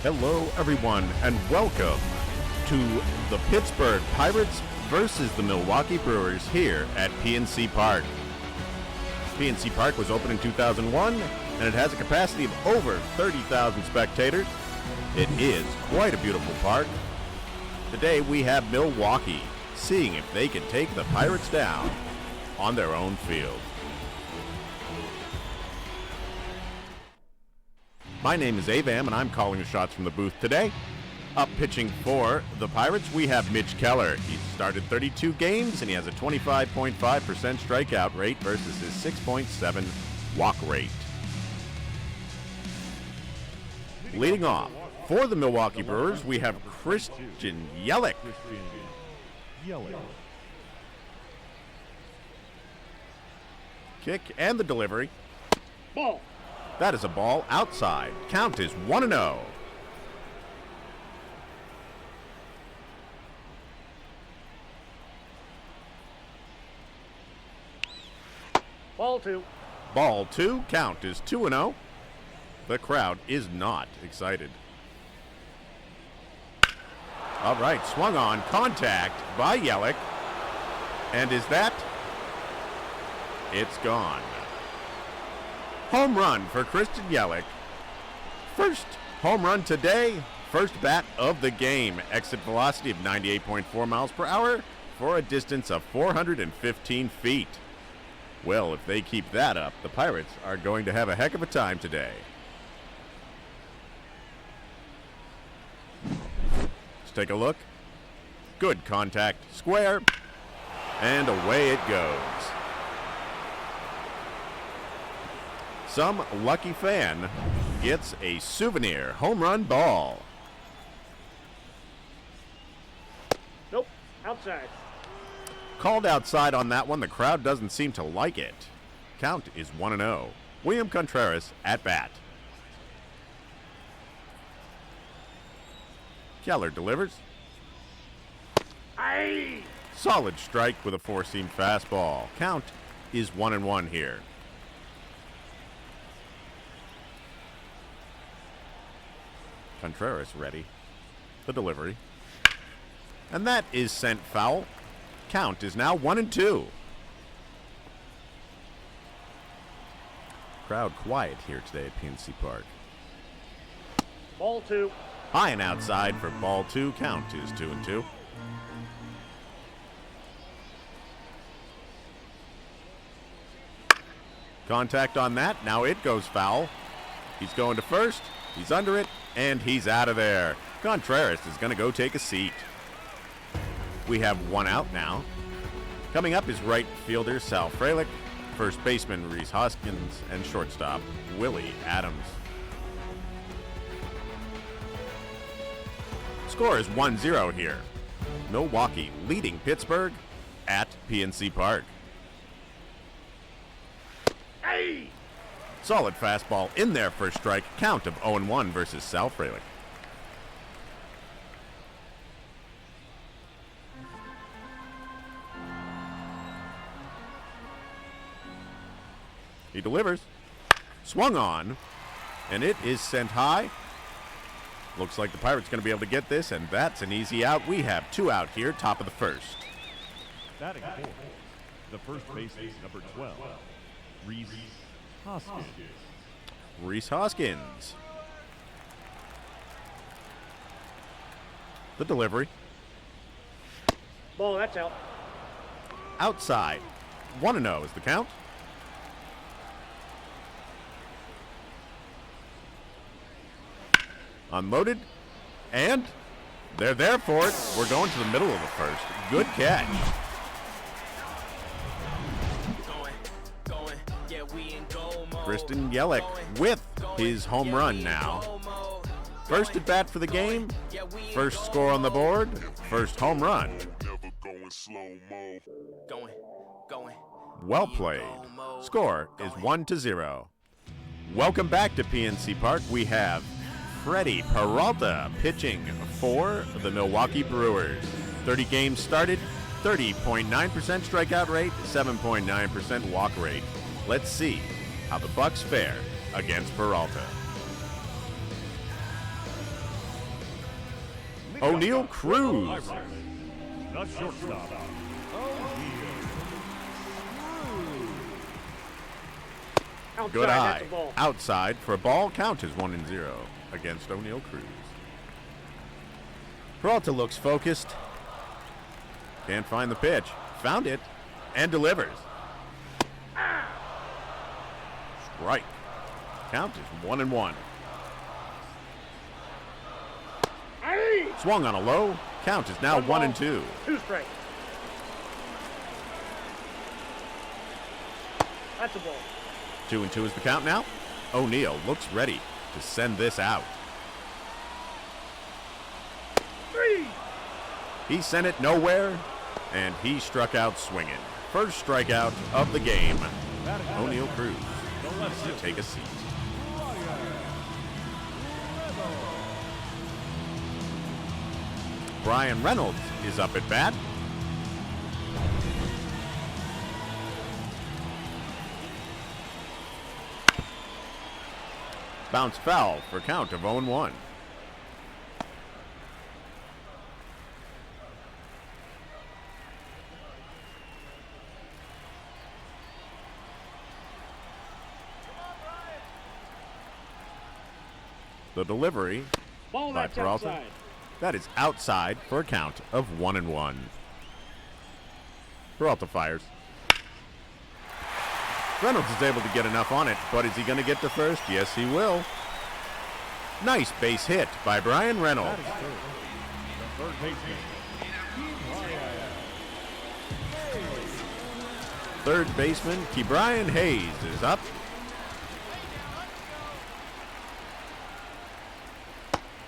Hello, everyone, and welcome to the Pittsburgh Pirates versus the Milwaukee Brewers here at PNC Park. PNC Park was opened in 2001, and it has a capacity of over 30,000 spectators. It is quite a beautiful park. Today we have Milwaukee seeing if they can take the Pirates down on their own field. My name is Avam, and I'm calling the shots from the booth today. Up pitching for the Pirates, we have Mitch Keller. He's started 32 games, and he has a 25.5% strikeout rate versus his 6.7 walk rate. Leading off for the Milwaukee Brewers, we have Christian Yelich. Kick and the delivery. Ball. That is a ball outside. Count is 1-0. Ball two. Ball two. Count is 2-0. The crowd is not excited. All right, swung on. Contact by Yelich. And is that? It's gone. Home run for Christian Yelich. First home run today, first bat of the game. Exit velocity of 98.4 miles per hour for a distance of 415 feet. Well, if they keep that up, the Pirates are going to have a heck of a time today. Let's take a look. Good contact, square, and away it goes. Some lucky fan gets a souvenir home run ball. Nope. Outside. Called outside on that one. The crowd doesn't seem to like it. Count is 1-0. William Contreras at bat. Keller delivers. Aye. Solid strike with a four-seam fastball. Count is 1-1 here. Contreras ready. The delivery. And that is sent foul. Count is now 1-2. Crowd quiet here today at PNC Park. Ball two. High and outside for ball two. Count is 2-2. Contact on that. Now it goes foul. He's going to first. He's under it, and he's out of there. Contreras is going to go take a seat. We have one out now. Coming up is right fielder Sal Frelick, first baseman Rhys Hoskins, and shortstop Willie Adams. Score is 1-0 here. Milwaukee leading Pittsburgh at PNC Park. Aye. Solid fastball in there for a strike. Count of 0-1 versus Sal Frelick. He delivers. Swung on. And it is sent high. Looks like the Pirates going to be able to get this, and that's an easy out. We have two out here, top of the first. Batting fourth, the first baseman, number 12, Rhys Hoskins. Rhys Hoskins. The delivery. Ball, that's out. Outside. 1-0 is the count. Unloaded. And they're there for it. We're going to the middle of the first. Good catch. Christian Yelich with his home run now. First at bat for the game, first score on the board, first home run. Well played. Score is 1-0. Welcome back to PNC Park. We have Freddie Peralta pitching for the Milwaukee Brewers. 30 games started, 30.9% strikeout rate, 7.9% walk rate. Let's see how the Bucks fare against Peralta. O'Neal Cruz. The shortstop, O'Neal Outside, Good that's eye. a ball. Outside for a ball. Count is 1-0 against O'Neal Cruz. Peralta looks focused. Can't find the pitch. Found it and delivers. Strike. Count is 1-1. Hey! Swung on a low. Count is now 1-2. 2 strikes. That's a ball. 2-2 is the count now. O'Neal looks ready to send this out. 3. He sent it nowhere, and he struck out swinging. First strikeout of the game. O'Neal Cruz to take a seat. Brian Reynolds is up at bat. Bounce foul for a count of 0-1. The delivery Ball, by that's Peralta. outside. That is outside for a count of 1-1. Peralta fires. Reynolds is able to get enough on it, but is he going to get to first? Yes, he will. Nice base hit by Brian Reynolds. That is third. The third baseman, Third baseman Ke'Bryan Hayes is up.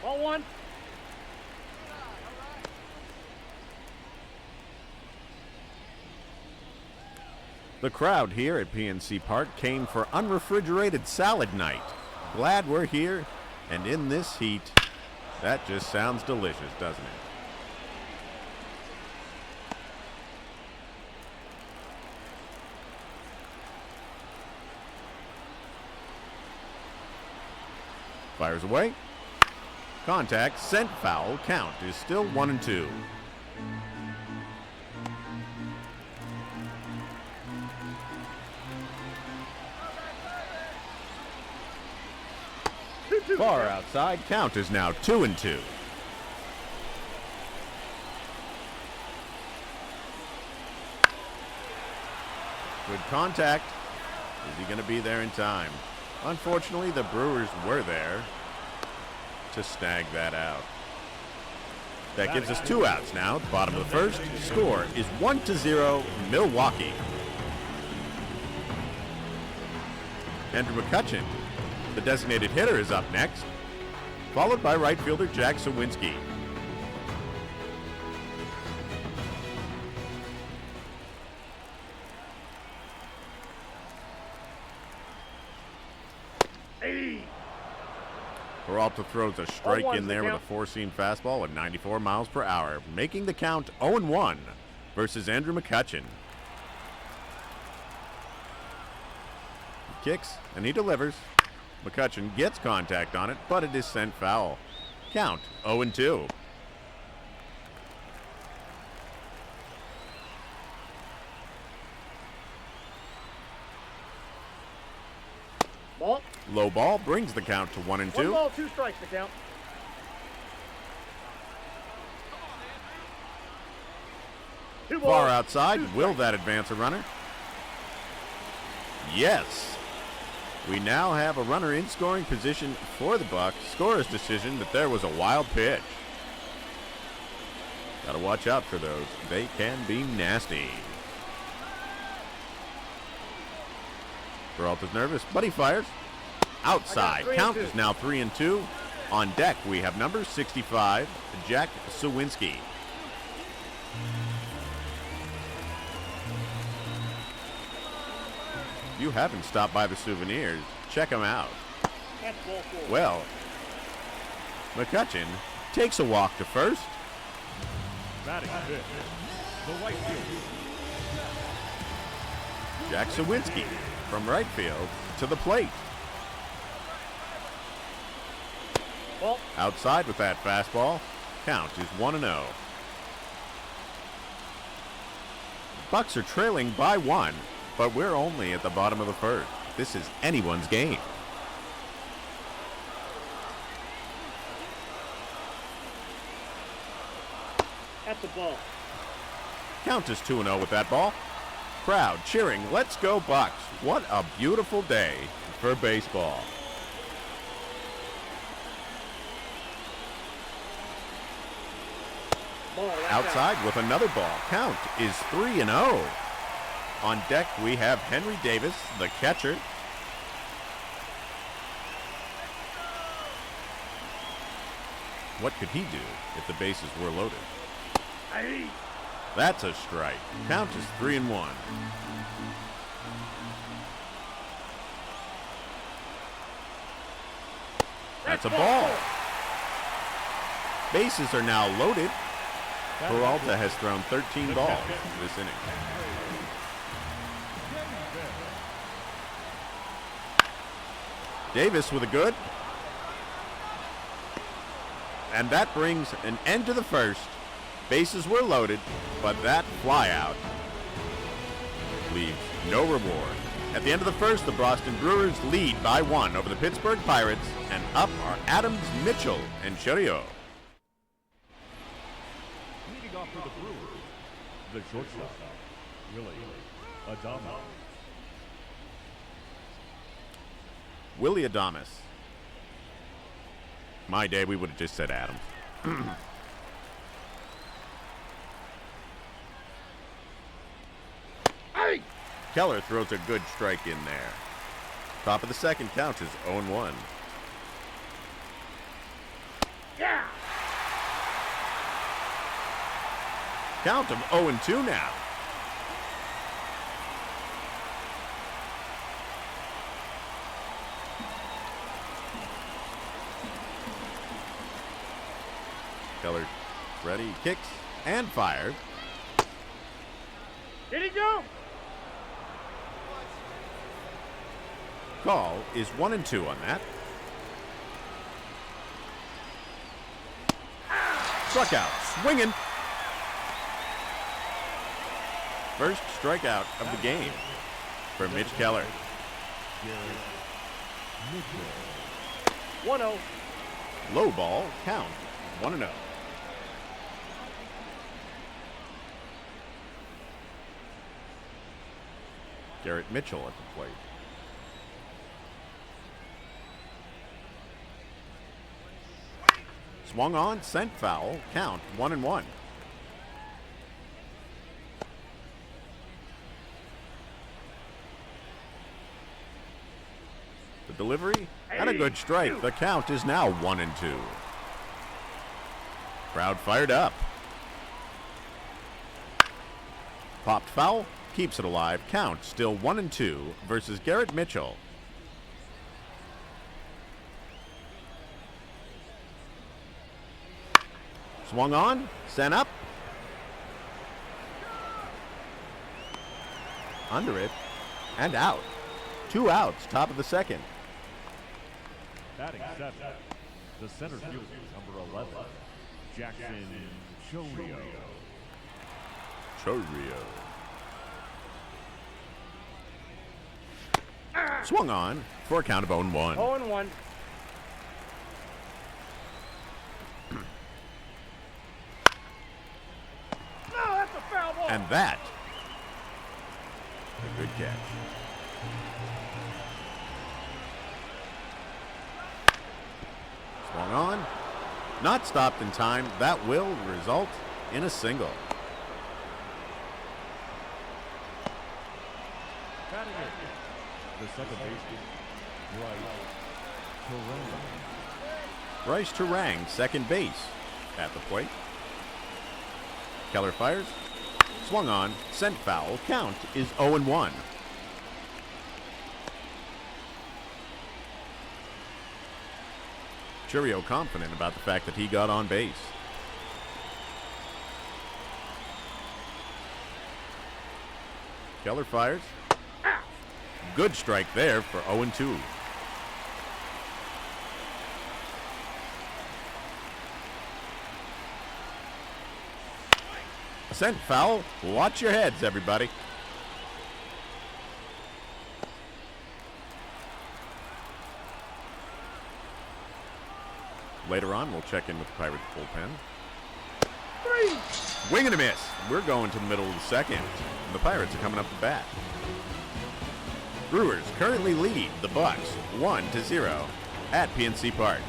Ball 1. The crowd here at PNC Park came for unrefrigerated salad night. Glad we're here, and in this heat, that just sounds delicious, doesn't it? Fires away. Contact, sent foul, count is still 1-2. Far outside, count is now 2-2. Good contact. Is he going to be there in time? Unfortunately, the Brewers were there to snag that out. That gives us 2 outs now at the bottom of the first. Score is 1-0 Milwaukee. Andrew McCutchen, the designated hitter, is up next, followed by right fielder Jack Sawinski. Peralta throws a strike in there with a four-seam fastball at 94 miles per hour, making the count 0-1 versus Andrew McCutchen. He kicks and he delivers. McCutchen gets contact on it, but it is sent foul. Count 0-2. Ball. Low ball brings the count to 1-2. 1 ball, 2 strikes to count. Two balls. Far outside, will that advance a runner? Yes. We now have a runner in scoring position for the Bucks. Scorer's decision that there was a wild pitch. Gotta watch out for those. They can be nasty. Peralta's nervous, but he fires. Outside. Count is now 3-2. On deck, we have number 65, Jack Sawinski. If you haven't stopped by the souvenirs, check them out. That's ball 4. Well, McCutchen takes a walk to first. batting fifth, the right fielder, Jack Sawinski from right field to the plate. Ball. Outside with that fastball. Count is 1-0. Bucks are trailing by 1, but we're only at the bottom of the first. This is anyone's game. At the ball. Count is 2-0 with that ball. Crowd cheering, let's go Bucks. What a beautiful day for baseball. Ball. Outside with another ball. Count is 3-0. On deck we have Henry Davis, the catcher. What could he do if the bases were loaded? Aye. That's a strike. Count is 3-1. That's a ball. Bases are now loaded. Peralta has thrown 13 balls this inning. Davis with a good. And that brings an end to the first. Bases were loaded, but that flyout leaves no reward. At the end of the first, the Boston Brewers lead by 1 over the Pittsburgh Pirates, and up are Adams, Mitchell, and Chourio. Leading off for the Brewers, the shortstop, Willie Adames. Willie Adames. My day, we would have just said Adams. Aye. Keller throws a good strike in there. Top of the second, count is 0-1. Yeah. Count of 0-2 now. Keller ready, kicks, and fires. Did he go? Call is 1-2 on that. Struck out, swinging. First strikeout of the game for Mitch Keller. 1-0. Low ball, count, 1-0. Garrett Mitchell at the plate. Swung on, sent foul, count 1-1. The delivery and a good strike. The count is now 1-2. Crowd fired up. Popped foul, keeps it alive. Count still 1-2 versus Garrett Mitchell. Swung on, sent up. Under it, and out. 2 outs, top of the second. Batting seventh, the center fielder, number 11, Jackson Chourio. Swung on for a count of 0-1. 0-1. No, that's a foul ball. And that, a good catch. Swung on, not stopped in time. That will result in a single. Batting eighth, the second baseman, Bryce Terang, second base, at the plate. Keller fires, swung on, sent foul. Count is 0-1. Chourio confident about the fact that he got on base. Keller fires. Good strike there for 0-2. Sent foul. Watch your heads, everybody. Later on, we'll check in with the Pirates bullpen. 3. Wing and a miss. We're going to the middle of the second. And the Pirates are coming up to bat. Brewers currently lead the Bucks 1-0 at PNC Park.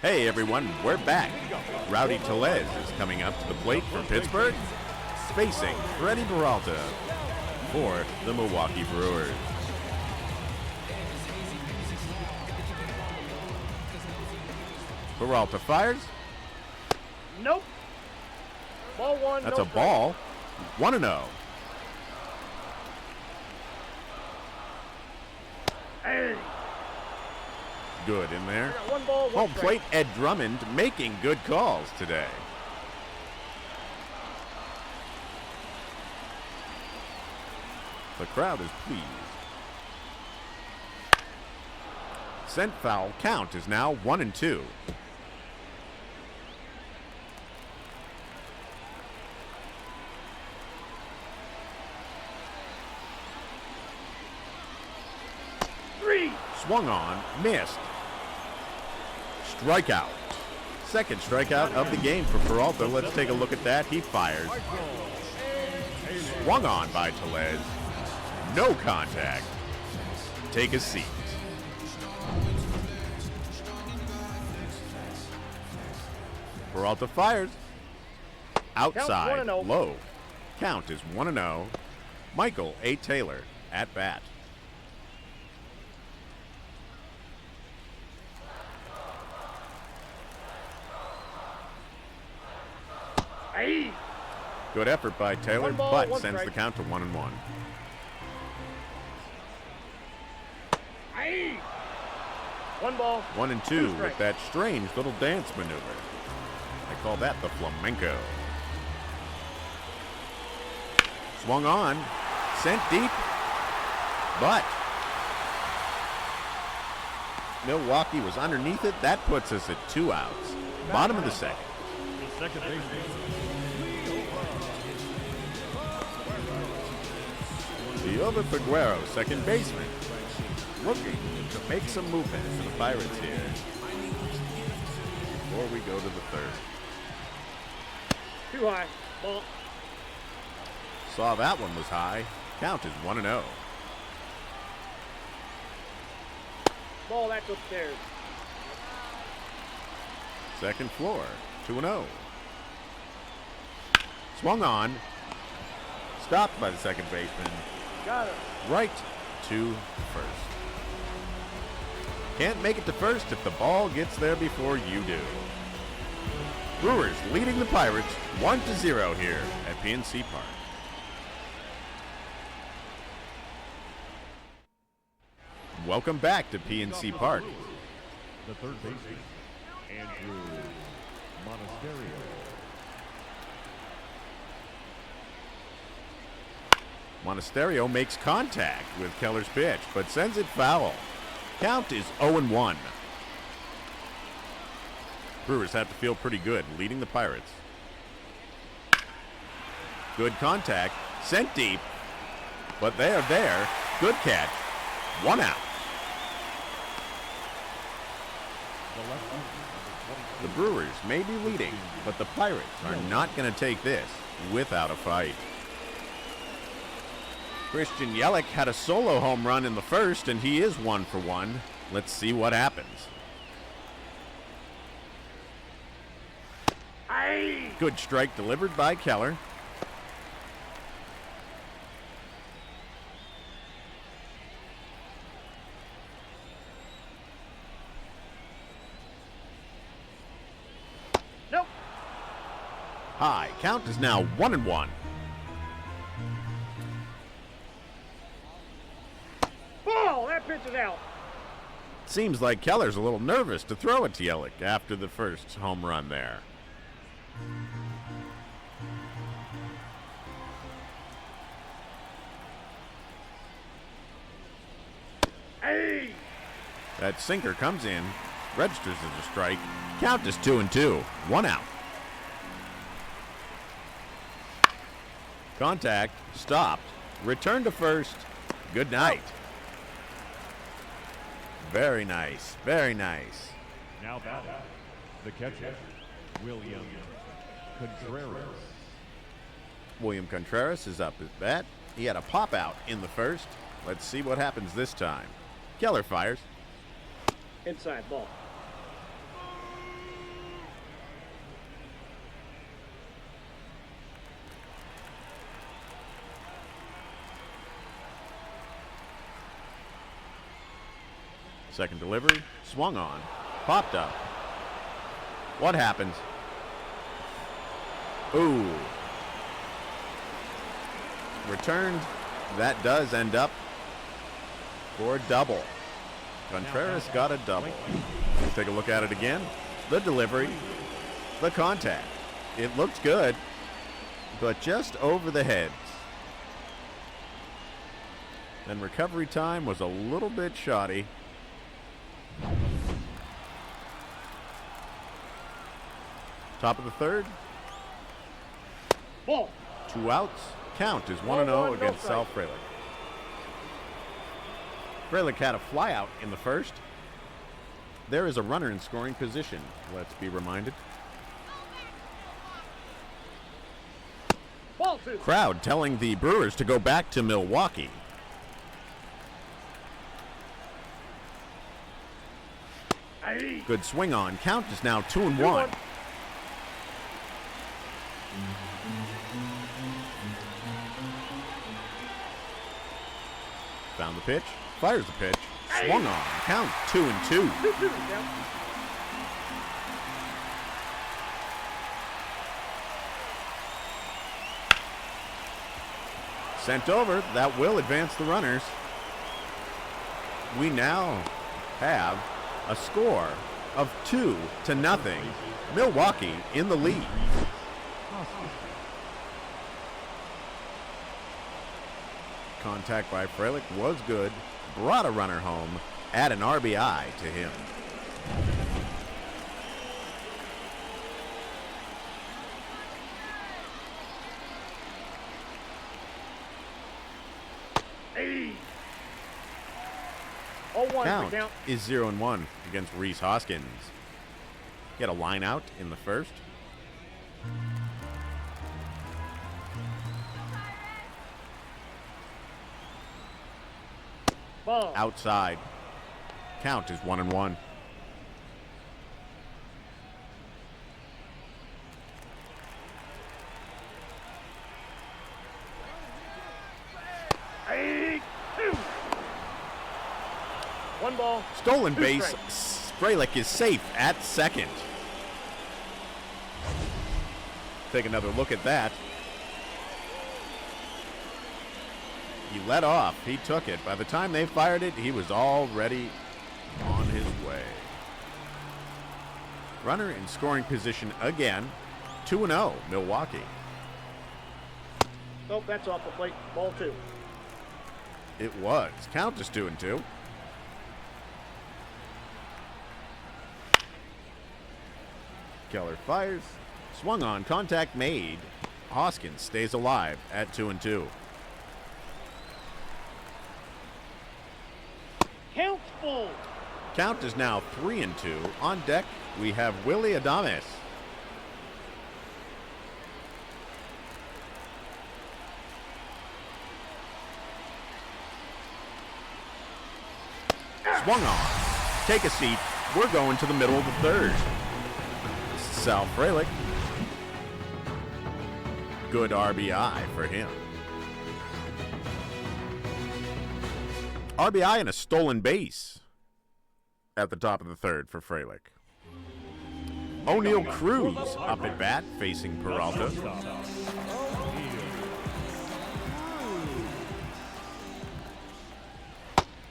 Hey everyone, we're back. Rowdy Tellez is coming up to the plate for Pittsburgh, facing Freddie Peralta for the Milwaukee Brewers. Peralta fires. Nope. Ball 1. That's no a strike. ball. 1-0. Hey. Good in there. I got 1 ball, 1 Home strike. plate, Ed Drummond making good calls today. The crowd is pleased. Sent foul. Count is now 1-2. Swung on, missed. Strikeout. Second strikeout of the game for Peralta. Let's take a look at that. He fires. Swung on by Tellez. No contact. Take a seat. Peralta fires. Outside, 1-0. low. Count is 1-0. Michael A. Taylor at bat. Hey. Good effort by Taylor, 1 ball, but 1 sends strike. the count to 1-1. Hey. 1 ball. 1-2 2 with strikes. that strange little dance maneuver. I call that the flamenco. Swung on, sent deep, but Milwaukee was underneath it. That puts us at 2 outs. Bottom of the second. The second baseman. Liover Figueroa, second baseman, looking to make some movement for the Pirates here before we go to the third. Too high. Ball. Saw that one was high. Count is 1-0. Ball, that's upstairs. Second floor, 2-0. Swung on, stopped by the second baseman, Got it. right to first. Can't make it to first if the ball gets there before you do. Brewers leading the Pirates 1-0 here at PNC Park. Welcome back to PNC Park. The third baseman, Andrew Monasterio. Monasterio makes contact with Keller's pitch, but sends it foul. Count is 0-1. Brewers have to feel pretty good, leading the Pirates. Good contact, sent deep, but they are there. Good catch. 1 out. The Brewers may be leading, but the Pirates are not going to take this without a fight. Christian Yelich had a solo home run in the first, and he is 1 for 1. Let's see what happens. Hey. Good strike delivered by Keller. Nope. High. Count is now 1-1. Ball, that pitch is out. Seems like Keller's a little nervous to throw it to Yelich after the first home run there. Hey. That sinker comes in, registers as a strike. Count is 2-2. 1 out. Contact, stopped, return to first. Good night. Very nice, very nice. Now batting, the catcher, William Contreras. William Contreras is up at bat. He had a pop out in the first. Let's see what happens this time. Keller fires. Inside ball. Second delivery, swung on, popped up. What happens? Ooh. Returned. That does end up for a double. Contreras got a double. Let's take a look at it again. The delivery, the contact. It looked good, but just over the heads. Then recovery time was a little bit shoddy. Top of the third. Ball. 2 outs. Count is 1-0 against Sal Frelick. Frelick had a flyout in the first. There is a runner in scoring position, let's be reminded. Ball 2. Crowd telling the Brewers to go back to Milwaukee. Aye. Good swing on. Count is now 2-1. Found the pitch, fires the pitch, swung on. Count 2-2. 2-2 count. Sent over. That will advance the runners. We now have a score of 2-0. Milwaukee in the lead. Contact by Frelick was good. Brought a runner home. Add an RBI to him. Aye. 0-1 Count count. is 0-1 against Rhys Hoskins. He had a line out in the first. Ball. Outside. Count is 1-1. Aye. 2. 1 ball. Stolen 2 base. strikes. Frelick is safe at second. Take another look at that. He let off. He took it. By the time they fired it, he was already on his way. Runner in scoring position again. 2-0, Milwaukee. Nope, that's off the plate. Ball 2. It was. Count is 2-2. Keller fires. Swung on. Contact made. Hoskins stays alive at 2-2. Count full. Count is now 3-2. On deck, we have Willie Adames. Swung on. Take a seat. We're going to the middle of the third. This is Sal Frelick. Good RBI for him. RBI and a stolen base at the top of the third for Frelick. O'Neal Cruz up at bat facing Peralta.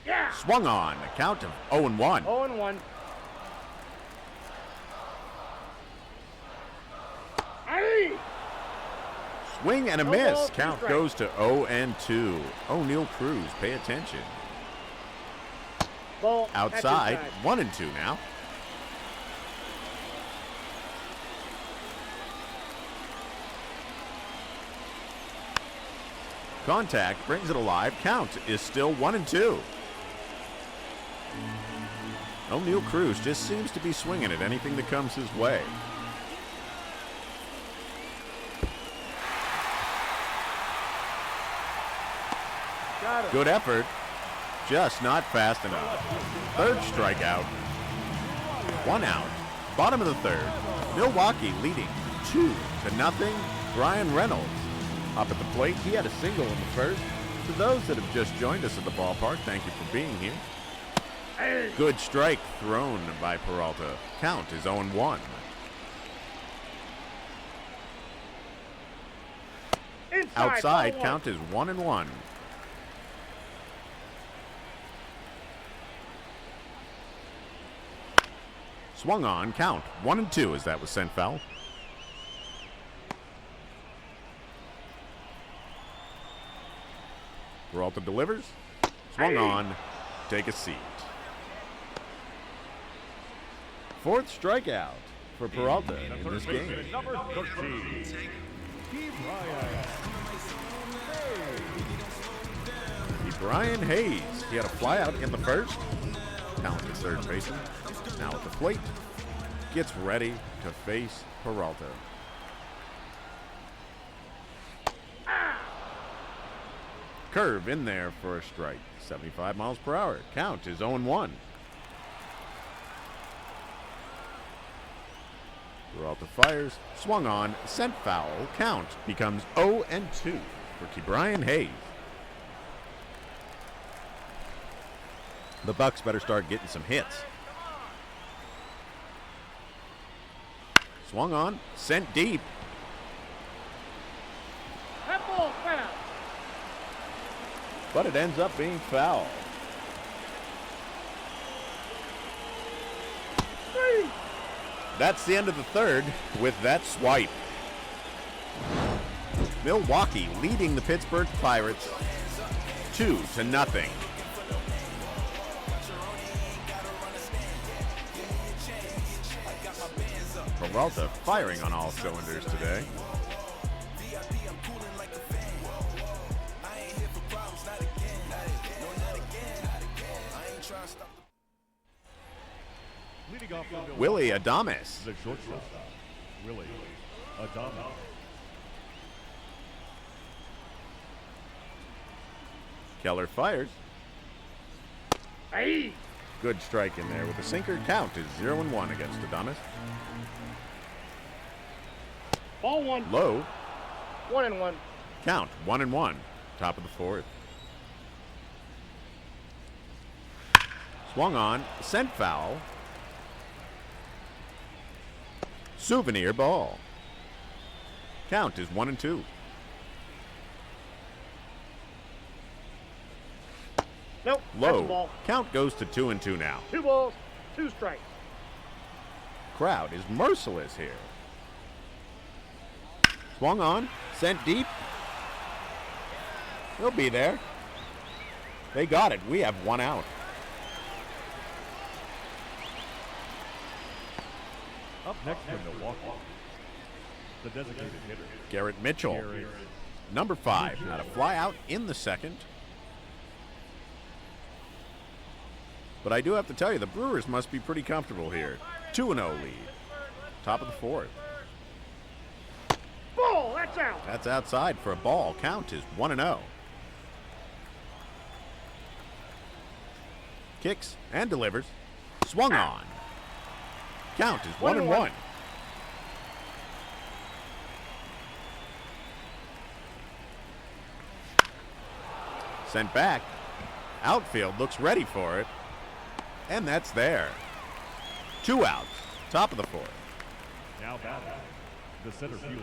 Yeah. Swung on. A count of 0-1. 0-1. Aye. Swing and a No miss. ball, 2 Count strikes. goes to 0-2. O'Neal Cruz, pay attention. Ball. Outside, That's 1-2 now. Contact brings it alive. Count is still 1-2. O'Neill Cruz just seems to be swinging at anything that comes his way. Got it. Good effort, just not fast enough. Third strikeout. 1 out. Bottom of the third. Milwaukee leading 2-0. Brian Reynolds up at the plate. He had a single in the first. To those that have just joined us at the ballpark, thank you for being here. Hey. Good strike thrown by Peralta. Count is 0-1. Inside. Outside, ball count is 1-1. Swung on, count 1-2 as that was sent foul. Peralta delivers. Swung on. Take a seat. Fourth strikeout for Peralta in this game. Number 13. Brian Hayes. He had a flyout in the first. Talented third baseman. Now at the plate. Gets ready to face Peralta. Curve in there for a strike. 75 miles per hour. Count is 0-1. Peralta fires. Swung on. Sent foul. Count becomes 0-2 for Brian Hayes. The Bucks better start getting some hits. Swung on. Sent deep. That ball foul. But it ends up being foul. 3. That's the end of the third with that swipe. Milwaukee leading the Pittsburgh Pirates 2-0. Peralta firing on all cylinders today. Leading off for Milwaukee, Willie Adames. the shortstop, Willie Adames. Keller fires. Hey. Good strike in there with a sinker. Count is 0-1 against Adames. Ball 1. Low. 1-1. Count 1-1. Top of the fourth. Swung on. Sent foul. Souvenir ball. Count is 1-2. Nope. That's a Low. ball. Count goes to 2-2 now. 2 balls, 2 strikes. Crowd is merciless here. Swung on. Sent deep. He'll be there. They got it. We have 1 out. Up next for Milwaukee, the designated hitter, Garrett Mitchell. Number 5. Had a fly out in the second. But I do have to tell you, the Brewers must be pretty comfortable here. 2-0 lead. Top of the fourth. Ball, that's out. That's outside for a ball. Count is 1-0. Kicks and delivers. Swung on. Count is 1-1. Sent back. Outfield looks ready for it. And that's there. 2 outs. Top of the fourth. now batting, the center fielder,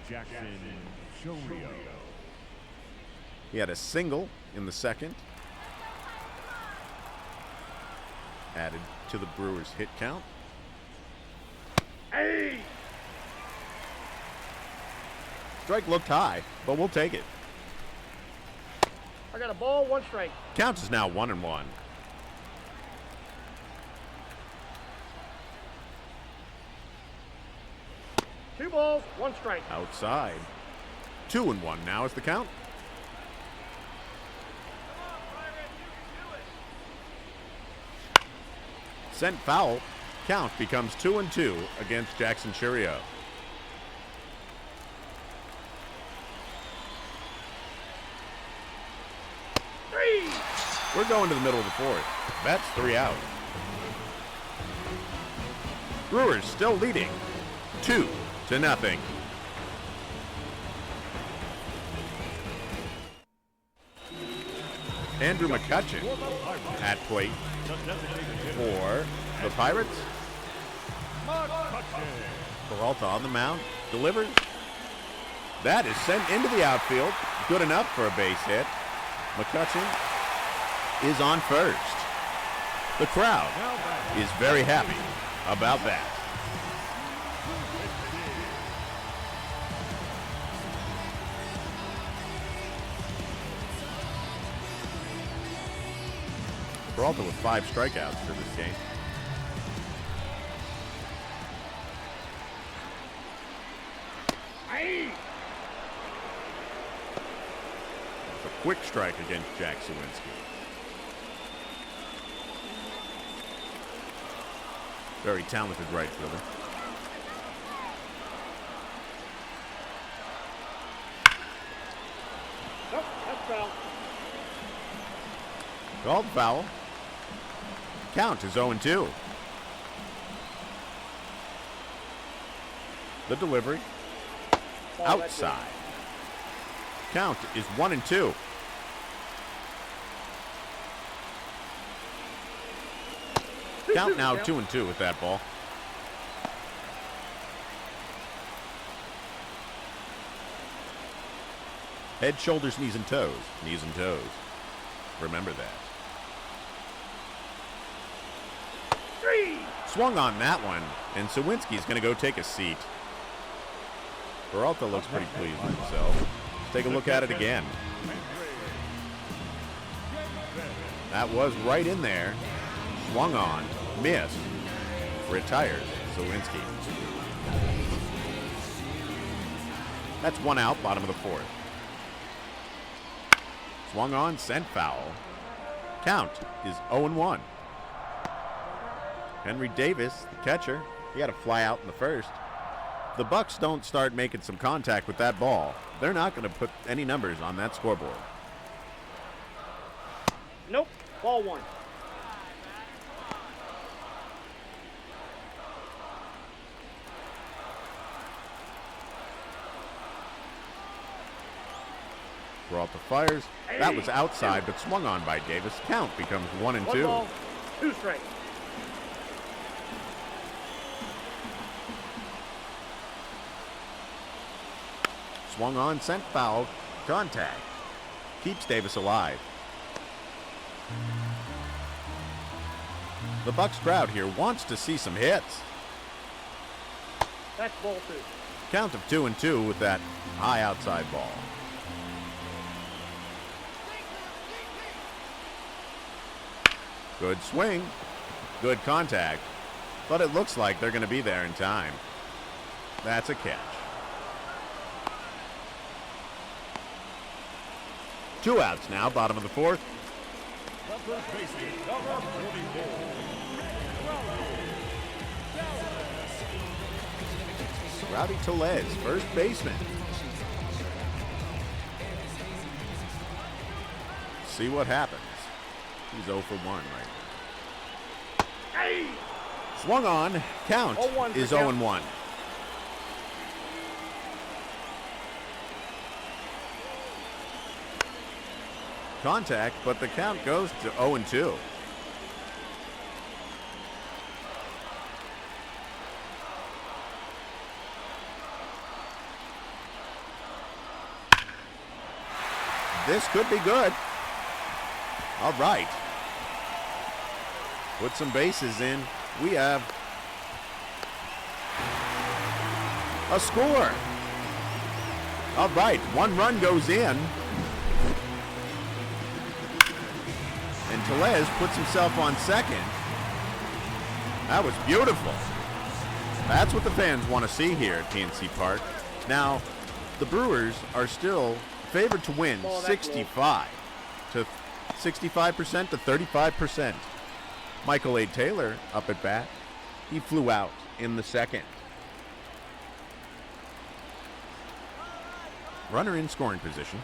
Jackson Chorio. He had a single in the second. Added to the Brewers' hit count. Hey! Strike looked high, but we'll take it. I got a ball, 1 strike. Counts is now 1-1. Two balls, 1 strike. Outside. 2-1 now is the count. Sent foul. Count becomes 2-2 against Jackson Churio. We're going to the middle of the fourth. That's 3 out. Brewers still leading 2-0. Andrew McCutcheon at plate for the Pirates. Peralta on the mound, delivers. That is sent into the outfield. Good enough for a base hit. McCutcheon is on first. The crowd is very happy about that. Peralta with 5 strikeouts for this game. It's a quick strike against Jack Sawinski. Very talented right fielder. Nope, that's foul. Called foul. Count is 0-2. The delivery. Outside. Count is 1-2. Count now 2-2 with that ball. Head, shoulders, knees, and toes. Knees and toes. Remember that. Swung on that one, and Sawinski's going to go take a seat. Peralta looks pretty pleased with himself. Let's take a look at it again. That was right in there. Swung on, missed, retires Sawinski. That's 1 out, bottom of the fourth. Swung on, sent foul. Count is 0-1. Henry Davis, the catcher, he had a fly out in the first. If the Bucks don't start making some contact with that ball, they're not going to put any numbers on that scoreboard. Nope, ball 1. Peralta fires. That was outside, but swung on by Davis. Count becomes 1-2. 1 ball, 2 strikes. Swung on, sent foul, contact. Keeps Davis alive. The Bucks crowd here wants to see some hits. That's ball 2. Count of 2-2 with that high outside ball. Good swing, good contact, but it looks like they're going to be there in time. That's a catch. 2 outs now, bottom of the fourth. Rowdy Tellez, first baseman. See what happens. He's 0 for 1 right now. Hey! Swung on. Count 0-1 is for Count. 0-1. Contact, but the count goes to 0-2. This could be good. All right. Put some bases in. We have a score. All right, 1 run goes in. And Tellez puts himself on second. That was beautiful. That's what the fans want to see here at PNC Park. Now, the Brewers are still favored to win 65% to 35%. Michael A. Taylor up at bat. He flew out in the second. Runner in scoring position.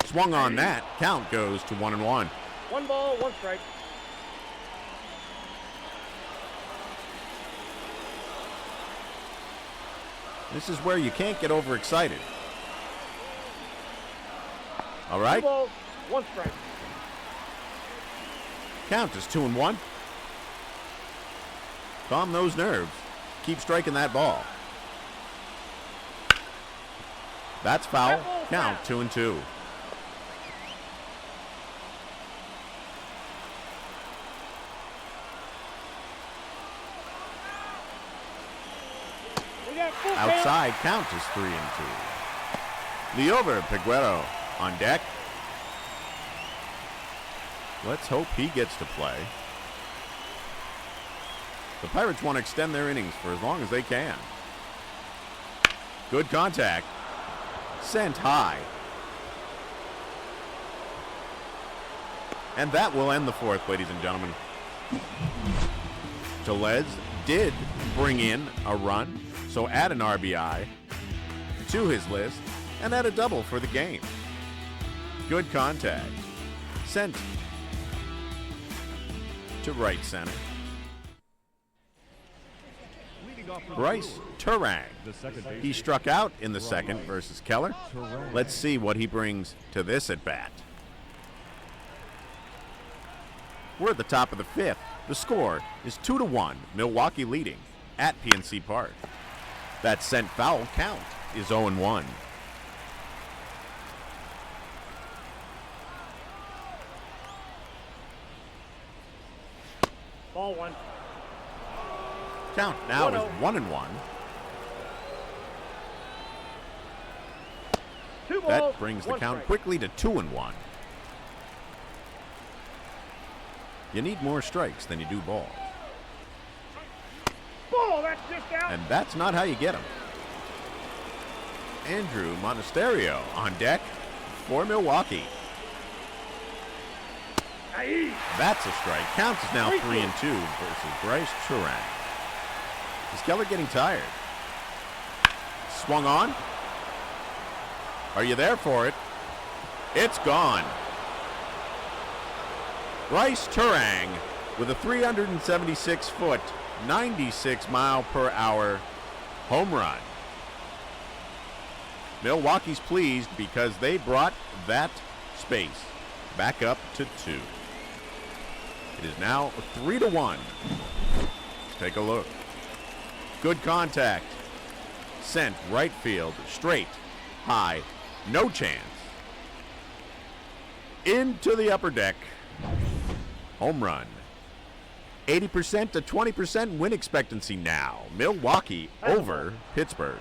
Swung on that. Count goes to 1-1. 1 ball, 1 strike. This is where you can't get overexcited. All 2 right. balls, 1 strike. Count is 2-1. Calm those nerves. Keep striking that ball. That's foul. Count 2-2. We got full count. Outside, count is 3-2. Liover Peguero on deck. Let's hope he gets to play. The Pirates want to extend their innings for as long as they can. Good contact. Sent high. And that will end the fourth, ladies and gentlemen. Tellez did bring in a run, so add an RBI to his list and add a double for the game. Good contact. Sent to right center. Bryce Turang. He struck out in the second versus Keller. Let's see what he brings to this at bat. We're at the top of the fifth. The score is 2-1. Milwaukee leading at PNC Park. That sent foul count is 0-1. Ball 1. Count now is 1-1. 2 balls, That brings the 1 count strike. quickly to 2-1. You need more strikes than you do balls. Ball, that's just out. And that's not how you get them. Andrew Monasterio on deck for Milwaukee. Aye. That's a strike. Counts is now 3-2 versus Bryce Turang. Is Keller getting tired? Swung on. Are you there for it? It's gone. Bryce Turang with a 376-foot, 96-mile-per-hour home run. Milwaukee's pleased because they brought that space back up to 2. It is now 3-1. Let's take a look. Good contact. Sent right field, straight, high, no chance. Into the upper deck. Home run. 80% to 20% win expectancy now. Milwaukee over Pittsburgh.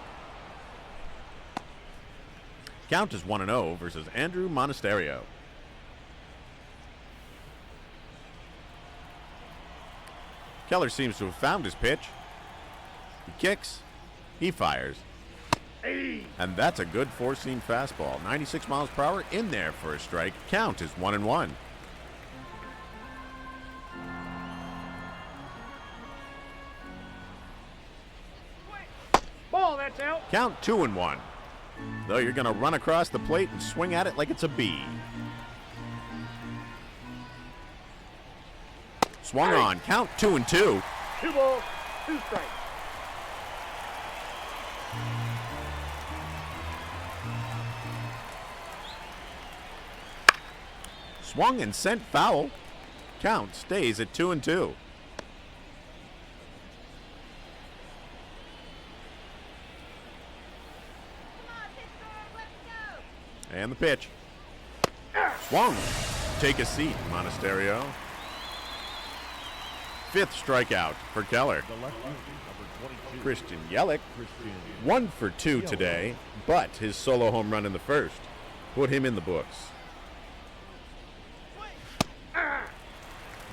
Count is 1-0 versus Andrew Monasterio. Keller seems to have found his pitch. He kicks. He fires. And that's a good four-seam fastball. 96 miles per hour in there for a strike. Count is 1-1. Ball, that's out. Count 2-1. Though you're going to run across the plate and swing at it like it's a bee. Swung on. Count 2-2. 2 balls, 2 strikes. Swung and sent foul. Count stays at 2-2. And the pitch. Swung. Take a seat, Monasterio. 5th strikeout for Keller. Christian Yelich, 1 for 2 today, but his solo home run in the first put him in the books.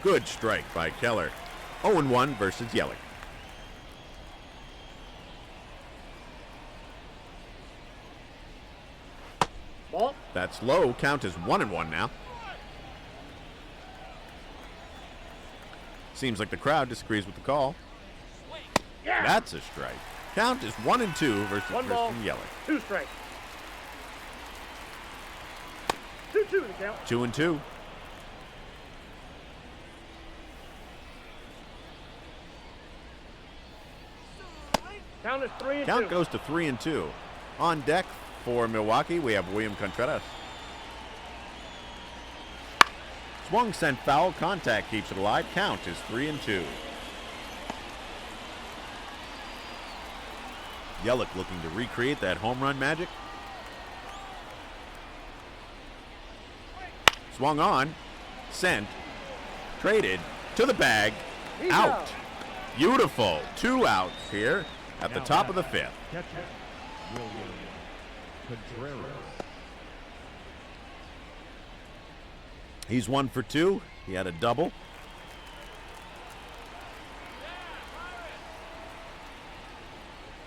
Good strike by Keller. 0-1 versus Yelich. Ball. That's low. Count is 1-1 now. Seems like the crowd disagrees with the call. Yeah. That's a strike. Count is 1-2 versus One ball, Christian Yelich. 2 strikes. 2-2 to count. 2-2. Count is 3-2. Count goes to 3-2. On deck for Milwaukee, we have William Contreras. Swung, sent foul. Contact keeps it alive. Count is 3-2. Yelich looking to recreate that home run magic. Swung on, sent, traded to the bag, He's out. out. Beautiful. 2 outs here at the Now top of the batting, 5th. Catcher, William Contreras. He's 1 for 2. He had a double.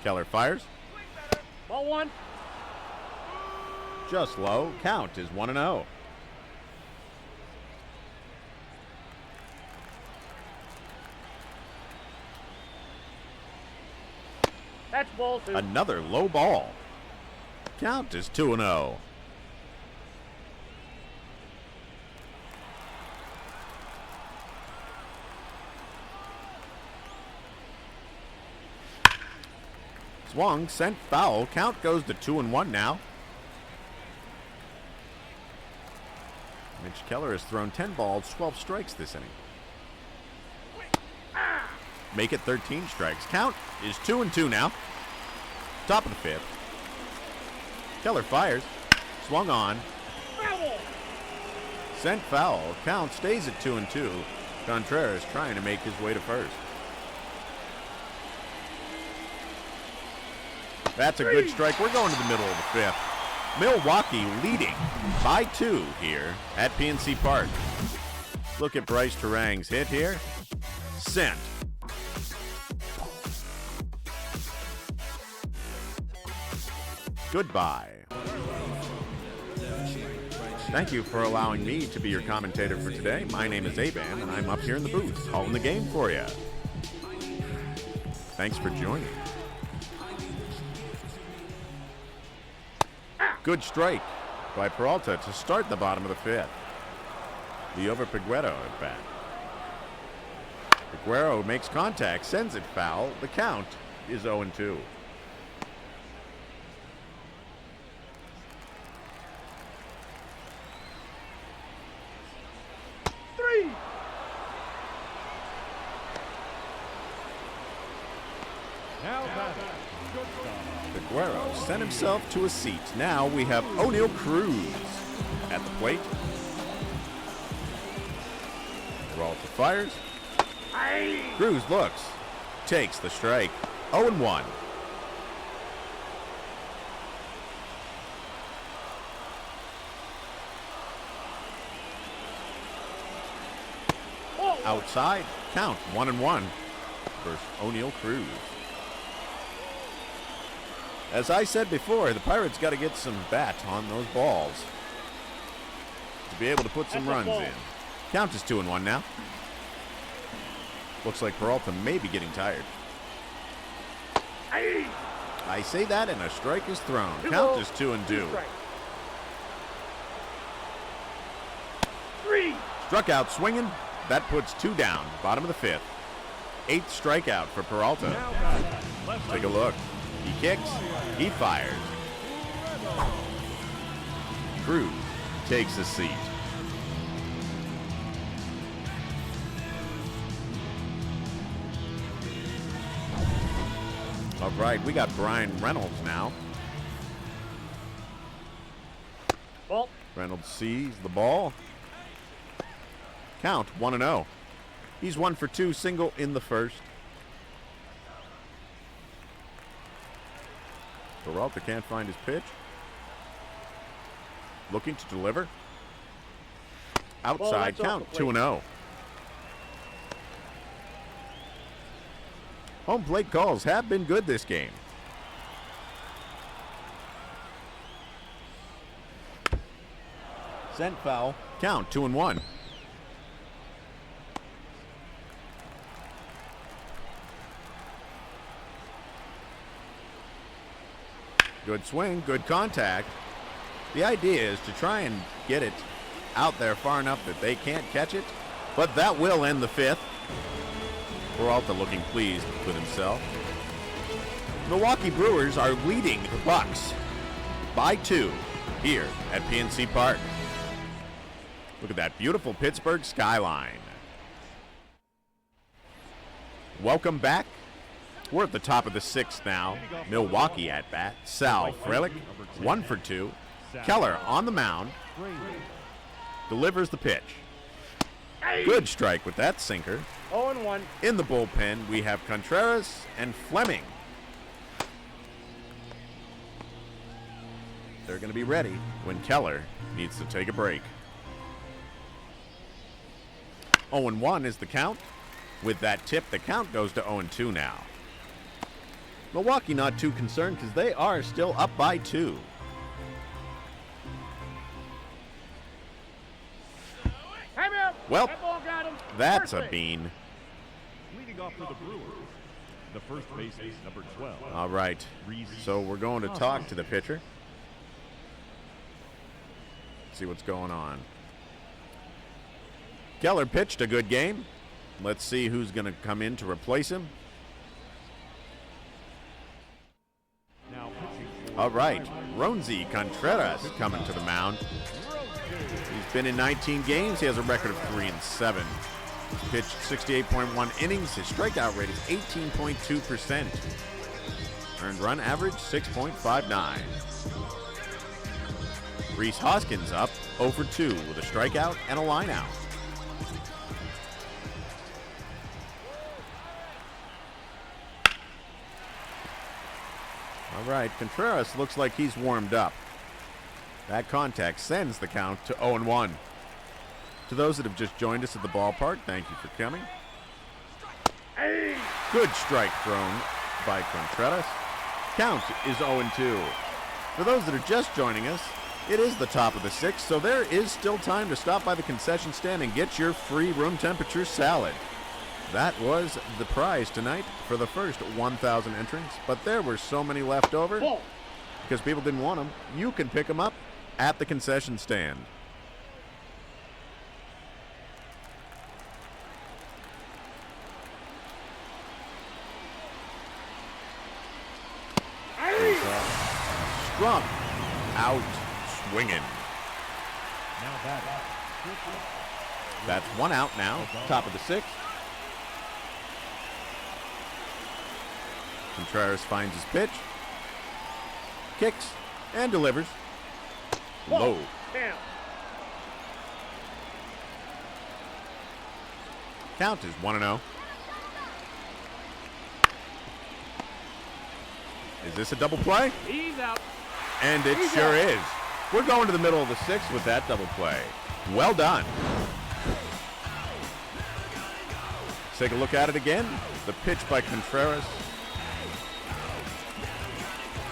Keller fires. Ball 1. Just low. Count is 1-0. That's ball 2. Another low ball. Count is 2-0. Swung, sent foul. Count goes to 2-1 now. Mitch Keller has thrown 10 balls, 12 strikes this inning. Make it 13 strikes. Count is 2-2 now. Top of the 5th. Keller fires. Swung on. Foul. Sent foul. Count stays at 2-2. Contreras trying to make his way to first. That's a good strike. We're going to the middle of the 5th. Milwaukee leading by 2 here at PNC Park. Look at Bryce Terang's hit here. Sent. Goodbye. Thank you for allowing me to be your commentator for today. My name is Avan, and I'm up here in the booth, calling the game for you. Thanks for joining. Good strike by Peralta to start the bottom of the 5th. Liover Peguero at bat. Peguero makes contact, sends it foul. The count is 0-2. Now batting, shortstop. Peguero sent himself to a seat. Now we have O'Neal Cruz at the plate. Peralta fires. Cruz looks, takes the strike. 0-1. Outside, count 1-1 versus O'Neal Cruz. As I said before, the Pirates got to get some bat on those balls to be able to put some runs in. Count is 2-1 now. Looks like Peralta may be getting tired. I say that and a strike is thrown. Count is 2-2. Struck out swinging. That puts 2 down. Bottom of the 5th. 8th strikeout for Peralta. Now batting, left Take a look. He kicks. He fires. Cruz takes a seat. All right, we got Brian Reynolds now. Ball. Reynolds sees the ball. Count 1-0. He's 1 for 2, single in the first. Peralta can't find his pitch. Looking to deliver. Outside count 2-0. Home plate calls have been good this game. Sent foul. Count 2-1. Good swing, good contact. The idea is to try and get it out there far enough that they can't catch it, but that will end the fifth. Peralta looking pleased with himself. Milwaukee Brewers are leading the Bucks by 2 here at PNC Park. Look at that beautiful Pittsburgh skyline. Welcome back. We're at the top of the 6th now. Milwaukee at bat. Sal Frelick, 1 for 2. Keller on the mound. Delivers the pitch. Good strike with that sinker. 0-1. In the bullpen, we have Contreras and Fleming. They're going to be ready when Keller needs to take a break. 0-1 is the count. With that tip, the count goes to 0-2 now. Milwaukee not too concerned because they are still up by 2. Timeout. Well, That ball got him. that's First a base. bean. Leading off for the Brewers, the first baseman, number 12. All right, so we're going to talk to the pitcher. See what's going on. Keller pitched a good game. Let's see who's going to come in to replace him. Now pitching for All right, Ronzi Contreras coming to the mound. He's been in 19 games. He has a record of 3-7. He's pitched 68.1 innings. His strikeout rate is 18.2%. Earned run average 6.59. Rhys Hoskins up 0 for 2 with a strikeout and a lineout. All right, Contreras looks like he's warmed up. That contact sends the count to 0-1. To those that have just joined us at the ballpark, thank you for coming. Good strike thrown by Contreras. Count is 0-2. For those that are just joining us, it is the top of the 6th, so there is still time to stop by the concession stand and get your free room temperature salad. That was the prize tonight for the first 1,000 entrants, but there were so many left over because people didn't want them. You can pick them up at the concession stand. Strump out swinging. now batting. That's 1 out now, top of the 6th. Contreras finds his pitch, kicks, and delivers. Low. Damn. Count is 1-0. Is this a double play? He's out. And it sure is. We're going to the middle of the 6th with that double play. Well done. Let's take a look at it again. The pitch by Contreras.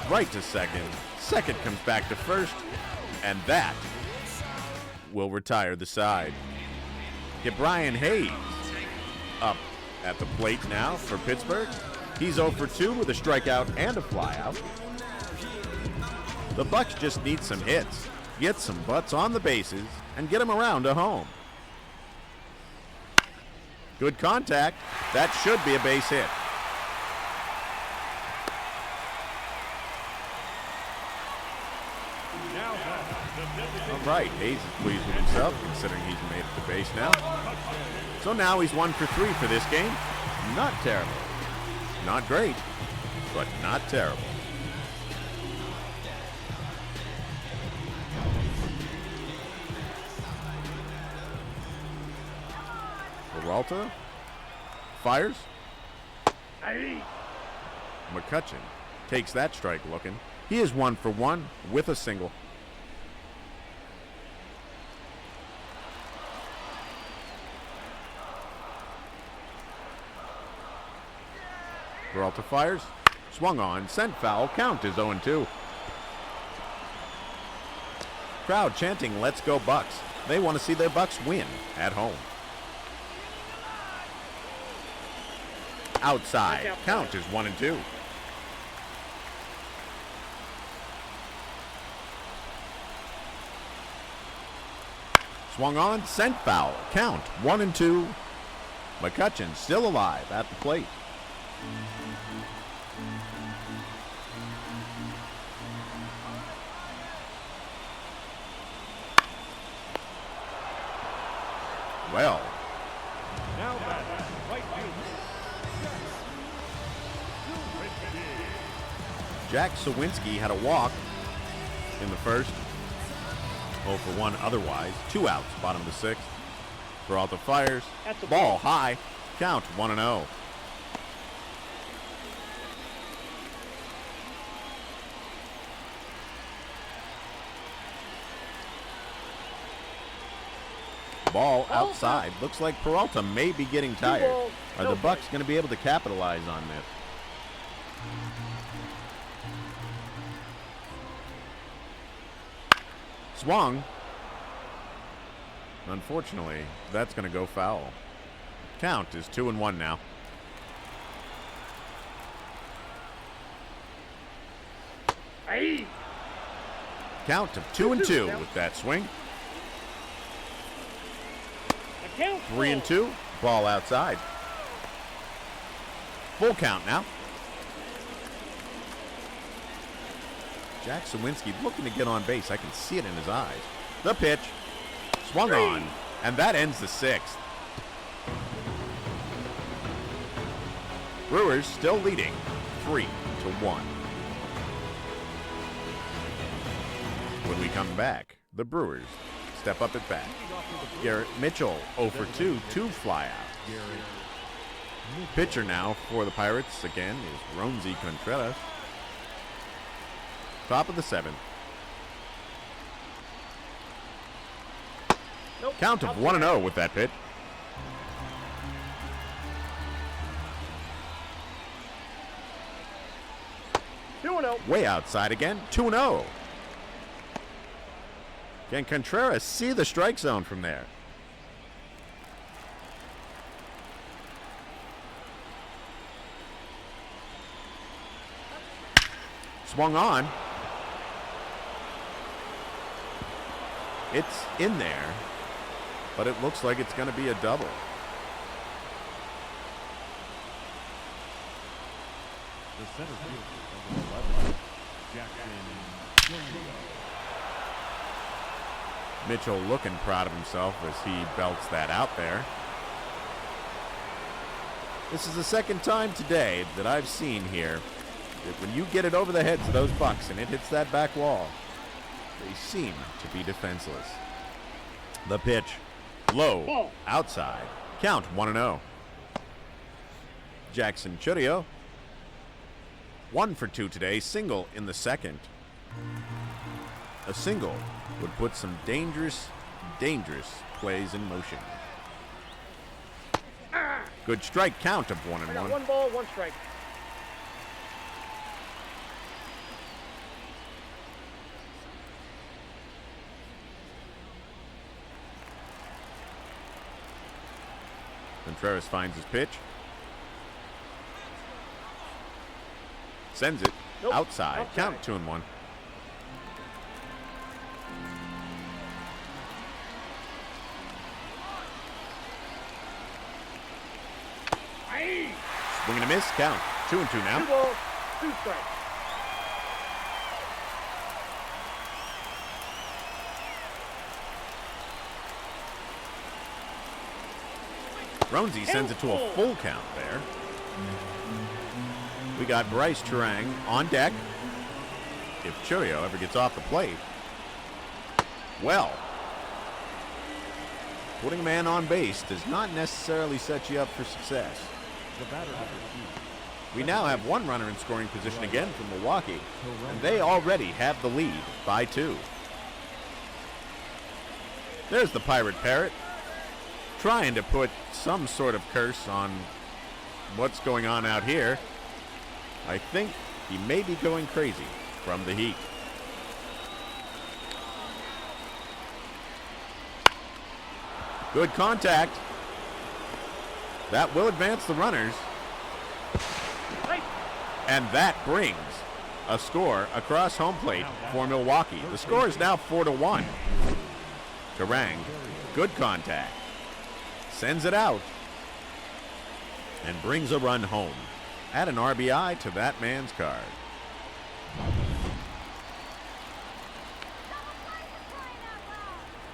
Right to second. Second comes back to first. And that will retire the side. Get Brian Hayes up at the plate now for Pittsburgh. He's 0 for 2 with a strikeout and a flyout. The Bucks just need some hits, get some butts on the bases, and get them around to home. Good contact. That should be a base hit. All right, Hayes is pleased with himself, considering he's made it to base now. So now he's 1 for 3 for this game. Not terrible. Not great, but not terrible. Peralta fires. McCutcheon takes that strike looking. He is 1 for 1 with a single. Peralta fires. Swung on. Sent foul. Count is 0-2. Crowd chanting, "Let's go Bucks." They want to see their Bucks win at home. Outside. Count is 1-2. Swung on, sent foul. Count 1-2. McCutcheon still alive at the plate. Well, Now batting, right fielder. Jack Sawinski had a walk in the first. 0 for 1 otherwise. 2 outs, bottom of the 6th. Peralta fires. That's a Ball ball. high. Count 1-0. Ball outside. Looks like Peralta may be getting tired. balls, Are no the Bucks going to be able to capitalize on this? Swung. Unfortunately, that's going to go foul. Count is 2-1 now. Aye. Count of 2-2 with that swing. The count. 3-2. Ball outside. Full count now. Jack Sawinski looking to get on base. I can see it in his eyes. The pitch. Swung on. And that ends the 6th. Brewers still leading 3-1. When we come back, the Brewers step up at bat. Garrett Mitchell 0 for 2, 2 flyouts. Pitcher now for the Pirates again is Roansy Contreras. Top of the 7th. Nope. Count of 1-0 with that pitch. Two and 0. Way outside again. 2-0. Can Contreras see the strike zone from there? Swung on. It's in there, but it looks like it's going to be a double. The center fielder, number 11, Jackson Jr. Mitchell looking proud of himself as he belts that out there. This is the second time today that I've seen here that when you get it over the heads of those Bucks and it hits that back wall, they seem to be defenseless. The pitch, low, Ball. outside. Count 1-0. Jackson Chourio, 1 for 2 today, single in the 2nd. A single would put some dangerous plays in motion. Good strike count of 1-1. I got 1 ball, 1 strike. Contreras finds his pitch. Sends it Nope. outside. Count 2-1. Aye. Swing and a miss. Count 2-2 2 now. balls, 2 strikes. Roansy sends it to a full count there. We got Bryce Turang on deck. If Chourio ever gets off the plate, well, putting a man on base does not necessarily set you up for success. The batter number 2. We now have 1 runner in scoring position again for Milwaukee, and they already have the lead by 2. There's the Pirate Parrot, trying to put some sort of curse on what's going on out here. I think he may be going crazy from the heat. Good contact. That will advance the runners. Nice. And that brings a score across home plate for Milwaukee. The score is now 4-1. Turang Good contact. Sends it out. And brings a run home. Add an RBI to that man's card.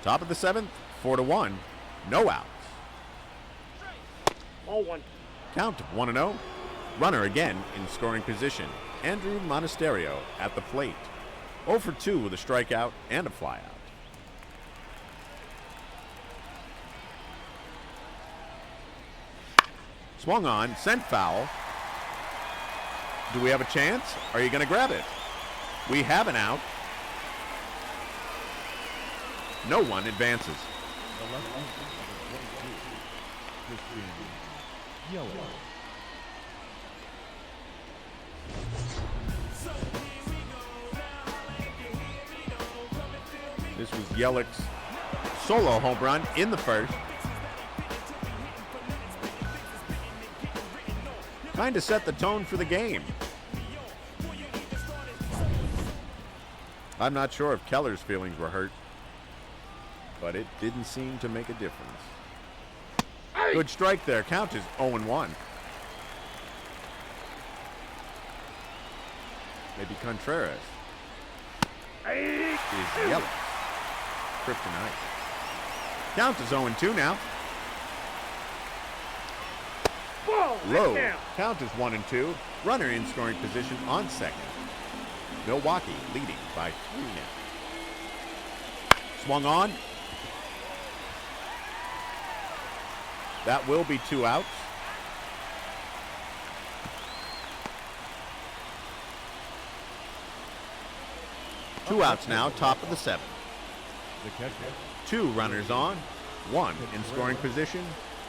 Top of the 7th, 4-1. No outs. Ball 1. Count 1-0. Runner again in scoring position. Andrew Monasterio at the plate. 0 for 2 with a strikeout and a flyout. Swung on, sent foul. Do we have a chance? Are you going to grab it? We have an out. No one advances. The left fielder, number 22, Christian Yelich. This was Yelich's solo home run in the first. Kind of set the tone for the game. I'm not sure if Keller's feelings were hurt, but it didn't seem to make a difference. Good strike there. Count is 0-1. Maybe Contreras is Yelich. Kryptonite. Count is 0-2 now. Ball. Low. Down. Count is 1-2. Runner in scoring position on second. Milwaukee leading by 3 now. Swung on. That will be 2 outs. Two outs now, top of the 7th. The catcher, 2 runners on, 1 in scoring position.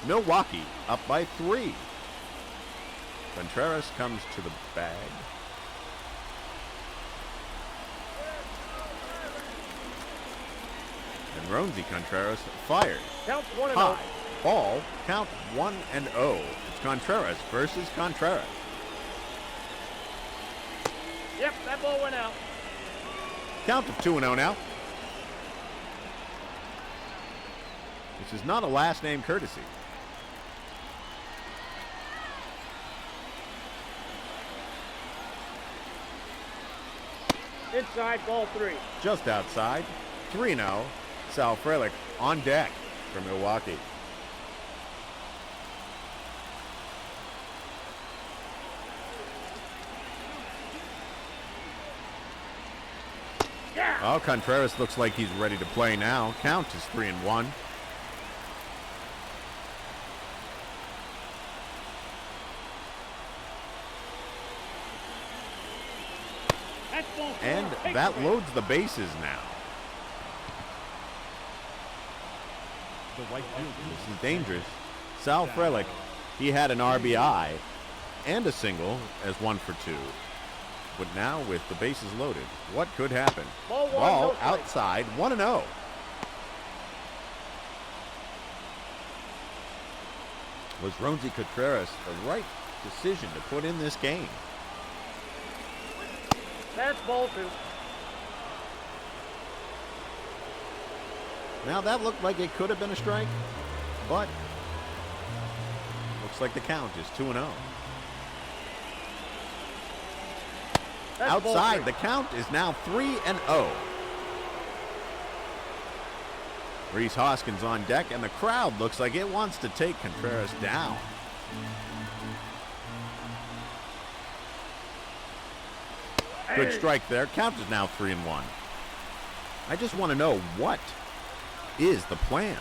Milwaukee up by 3. Contreras comes to the bag. And Roansy Contreras fired. Count 1-0. High. Ball, count 1-0. It's Contreras versus Contreras. Yep, that ball went out. Count of 2-0 now. This is not a last name courtesy. Inside, ball 3. Just outside. 3-0. Sal Frelick on deck for Milwaukee. Yeah. Oh, Contreras looks like he's ready to play now. Count is 3-1. That's ball 4. And Take that the loads the bases now. the right fielder, This is dangerous. Sal Frelick, he had an RBI and a single as 1 for 2. But now with the bases loaded, what could happen? Ball 1, Ball no strike. outside, 1-0. Was Roansy Contreras the right decision to put in this game? That's ball 2. Now that looked like it could have been a strike, but looks like the count is 2-0. That's ball Outside, 3. the count is now 3-0. Rhys Hoskins on deck, and the crowd looks like it wants to take Contreras down. Good strike there. Count is now 3-1. I just want to know, what is the plan?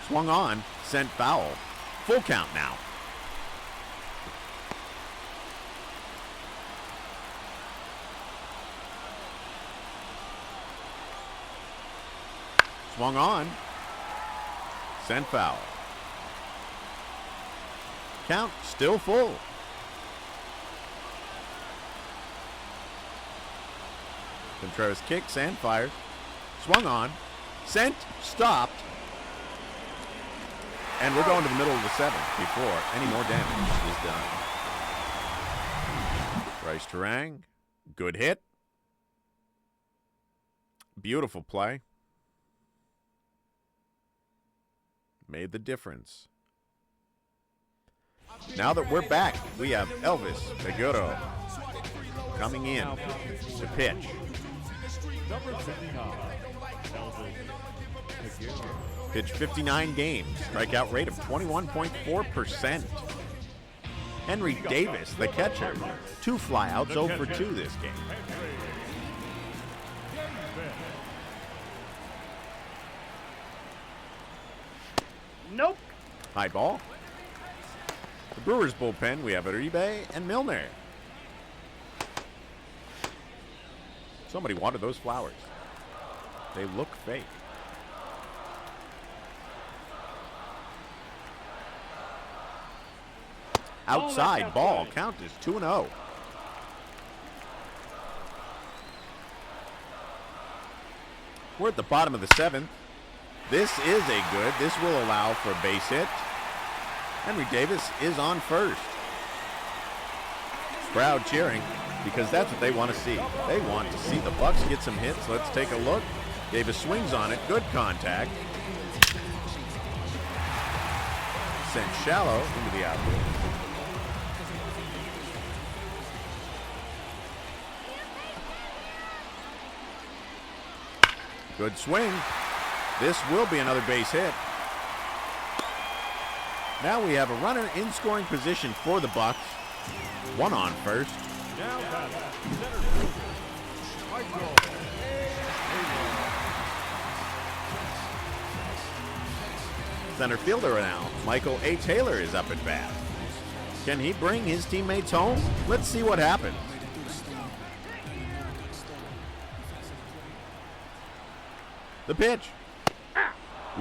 Swung on, sent foul. Full count now. Swung on, sent foul. Count still full. Contreras kicks and fires. Swung on, sent, stopped. And we're going to the middle of the 7th before any more damage is done. Bryce Terang, good hit. Beautiful play. made the difference. Now that we're back, we have Elvis Figueroa coming in to pitch. Number 59, Elvis Figueroa. Pitched 59 games, strikeout rate of 21.4%. Henry Davis, the catcher, 2 flyouts, 0 for 2 this game. Nope. High ball. The Brewers bullpen, we have Uribe and Milner. Somebody watered those flowers. They look fake. Outside ball, count is 2-0. We're at the bottom of the 7th. This is a good. This will allow for a base hit. Henry Davis is on first. Crowd cheering because that's what they want to see. They want to see the Bucks get some hits. Let's take a look. Davis swings on it. Good contact. Sent shallow into the outfield. Good swing. This will be another base hit. Now we have a runner in scoring position for the Bucks. 1 on first. Now batting, center fielder, Michael. Center fielder now, Michael A. Taylor is up at bat. Can he bring his teammates home? Let's see what happens. The pitch.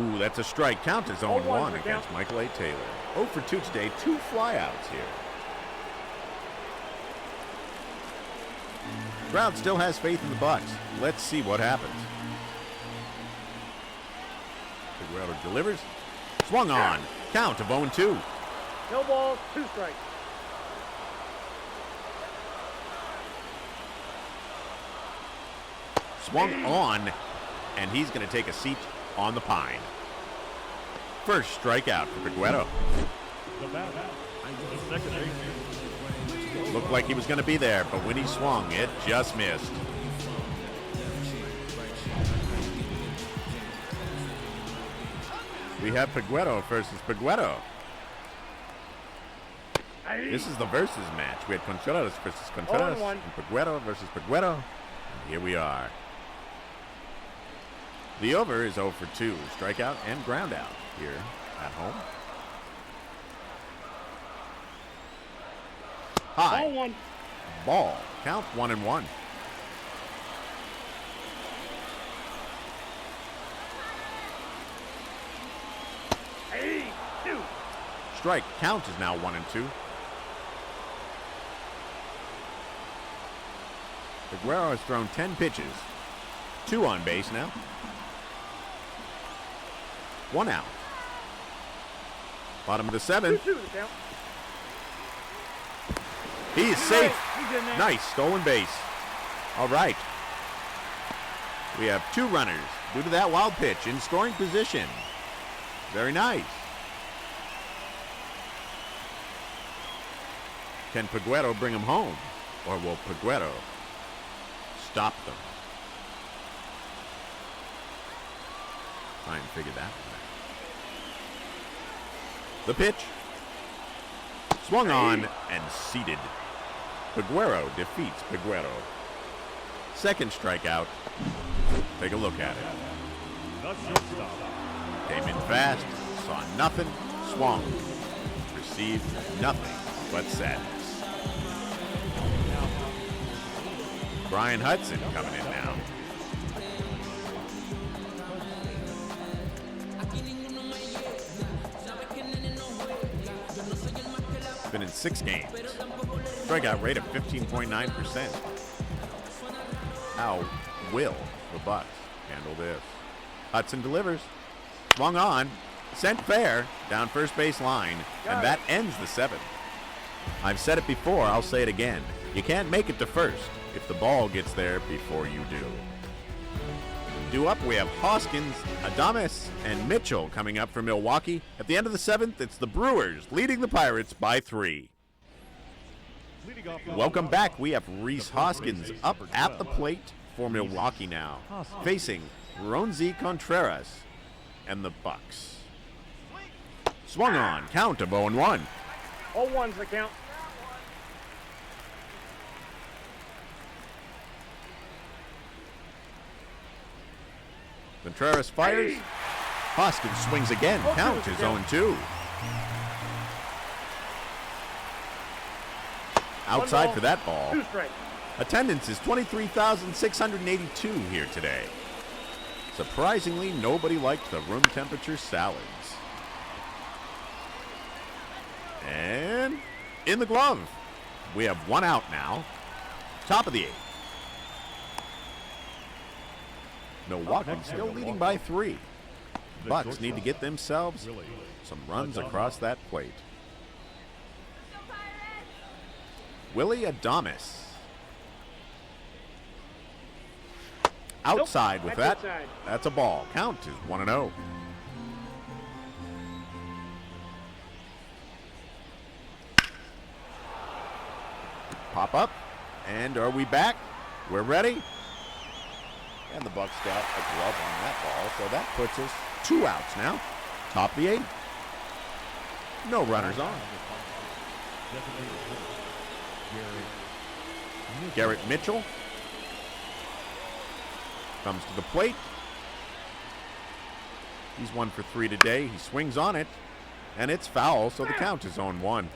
Ooh, that's a strike. Count is 0-1 against Michael A. Taylor. 0 for 2 today, 2 flyouts here. Crowd still has faith in the Bucks. Let's see what happens. Figueroa delivers. Swung on. Count of 0-2. No balls, 2 strikes. Swung on, and he's going to take a seat on the pine. First strikeout for Figueroa. The batter, the second baseman. Looked like he was going to be there, but when he swung, it just missed. We have Figueroa versus Figueroa. This is the versus match. We had Contreras versus Contreras, and Figueroa versus Figueroa. And here we are. The over is 0 for 2. Strikeout and ground out here at home. High. Ball 1. Ball. Count 1-1. Hey, 2. Strike. Count is now 1-2. Figueroa has thrown 10 pitches. 2 on base now. 1 out. Bottom of the 7th. 2-2 the count. He is safe. He's in there. Nice stolen base. All right. We have 2 runners due to that wild pitch in scoring position. Very nice. Can Figueroa bring him home? Or will Figueroa stop them? Try and figure that one out. The pitch. Swung on and seated. Figueroa defeats Figueroa. Second strikeout. Take a look at it. The shortstop. Came in fast, saw nothing, swung. Received nothing but sadness. Brian Hudson coming in now. Been in 6 games. Strikeout rate of 15.9%. How will the Bucks handle this? Hudson delivers. Swung on. Sent fair down first base line. And that ends the 7th. I've said it before, I'll say it again. You can't make it to first if the ball gets there before you do. due up. We have Hoskins, Adames, and Mitchell coming up for Milwaukee. At the end of the 7th, it's the Brewers leading the Pirates by 3. Welcome back. We have Rhys Hoskins up at the plate for Milwaukee now, facing Ronzi Contreras and the Bucks. Swung on, count of 0-1. All ones the count. Contreras fires. Hoskins swings again. Count is 0-2. Outside for that ball. 2 strikes. Attendance is 23,682 here today. Surprisingly, nobody liked the room temperature salads. And in the glove. We have 1 out now. Top of the 8th. Milwaukee still leading by 3. Bucks need to get themselves some runs across that plate. Willie Adames. Outside with that. That's a ball. Count is 1-0. Pop up. And are we back? We're ready. And the Bucks got a glove on that ball, so that puts us 2 outs now. Top of the 8th. No runners on. Garrett Mitchell comes to the plate. He's 1 for 3 today. He swings on it, and it's foul, so the count is 0-1.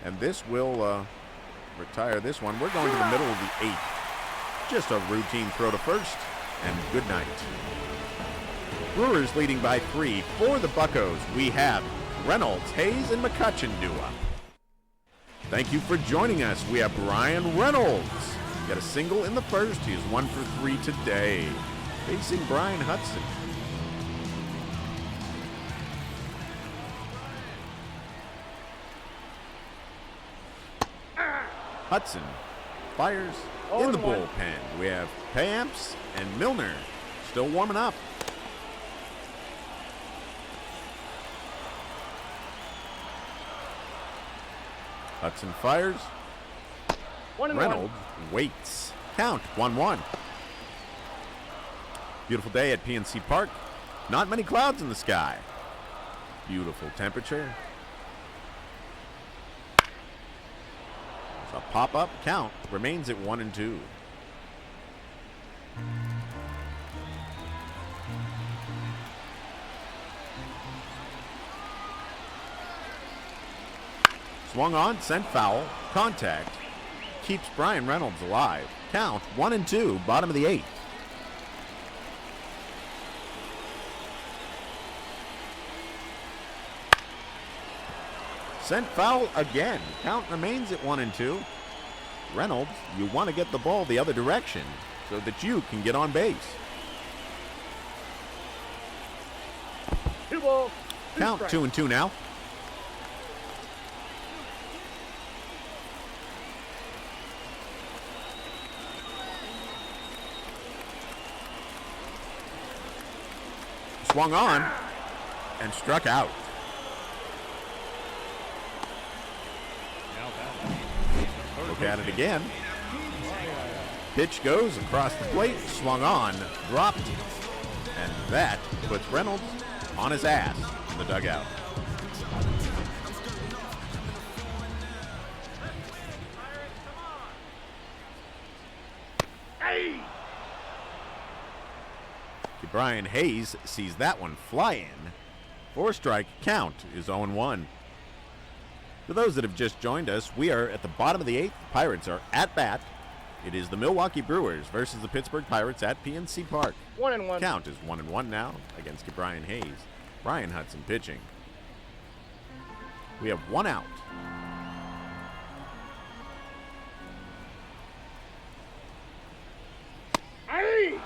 And this will retire this one. We're going to the middle of the 8th. Just a routine throw to first, and good night. Brewers leading by 3. For the Buccos, we have Reynolds, Hayes, and McCutcheon due up. Thank you for joining us. We have Brian Reynolds. Got a single in the first. He is 1 for 3 today. Facing Brian Hudson. Hudson fires in the bullpen. We have Pamps and Milner still warming up. Hudson fires. Reynolds waits. Count 1-1. Beautiful day at PNC Park. Not many clouds in the sky. Beautiful temperature. A pop-up. Count remains at 1-2. Swung on, sent foul. Contact keeps Brian Reynolds alive. Count 1-2, bottom of the 8th. Sent foul again. Count remains at 1-2. Reynolds, you want to get the ball the other direction so that you can get on base. 2 balls. Count 2-2 now. Swung on and struck out. Look at it again. Pitch goes across the plate, swung on, dropped, and that puts Reynolds on his ass in the dugout. Brian Hayes sees that one fly in. 4-strike count is 0-1. For those that have just joined us, we are at the bottom of the 8th. The Pirates are at bat. It is the Milwaukee Brewers versus the Pittsburgh Pirates at PNC Park. 1-1. Count is 1-1 now against Brian Hayes. Brian Hudson pitching. We have 1 out. Hey!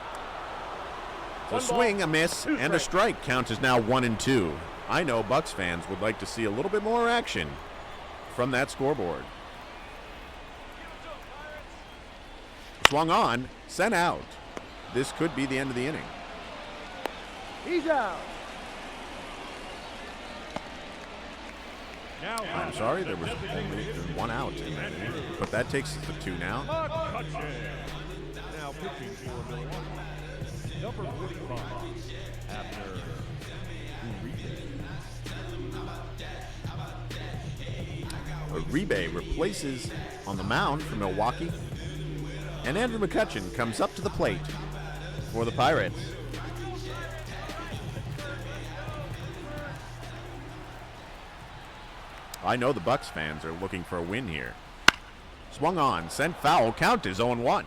A swing, a miss, and a strike. Count is now 1-2. I know Bucks fans would like to see a little bit more action from that scoreboard. Swung on, sent out. This could be the end of the inning. He's out. Now, I'm sorry, there was only one out in that inning, but that takes us to 2 now. McCutcheon. Now pitching for Milwaukee. Number 45, Abner Uribe. Uribe replaces on the mound for Milwaukee, and Andrew McCutcheon comes up to the plate for the Pirates. I know the Bucks fans are looking for a win here. Swung on, sent foul, count is 0-1.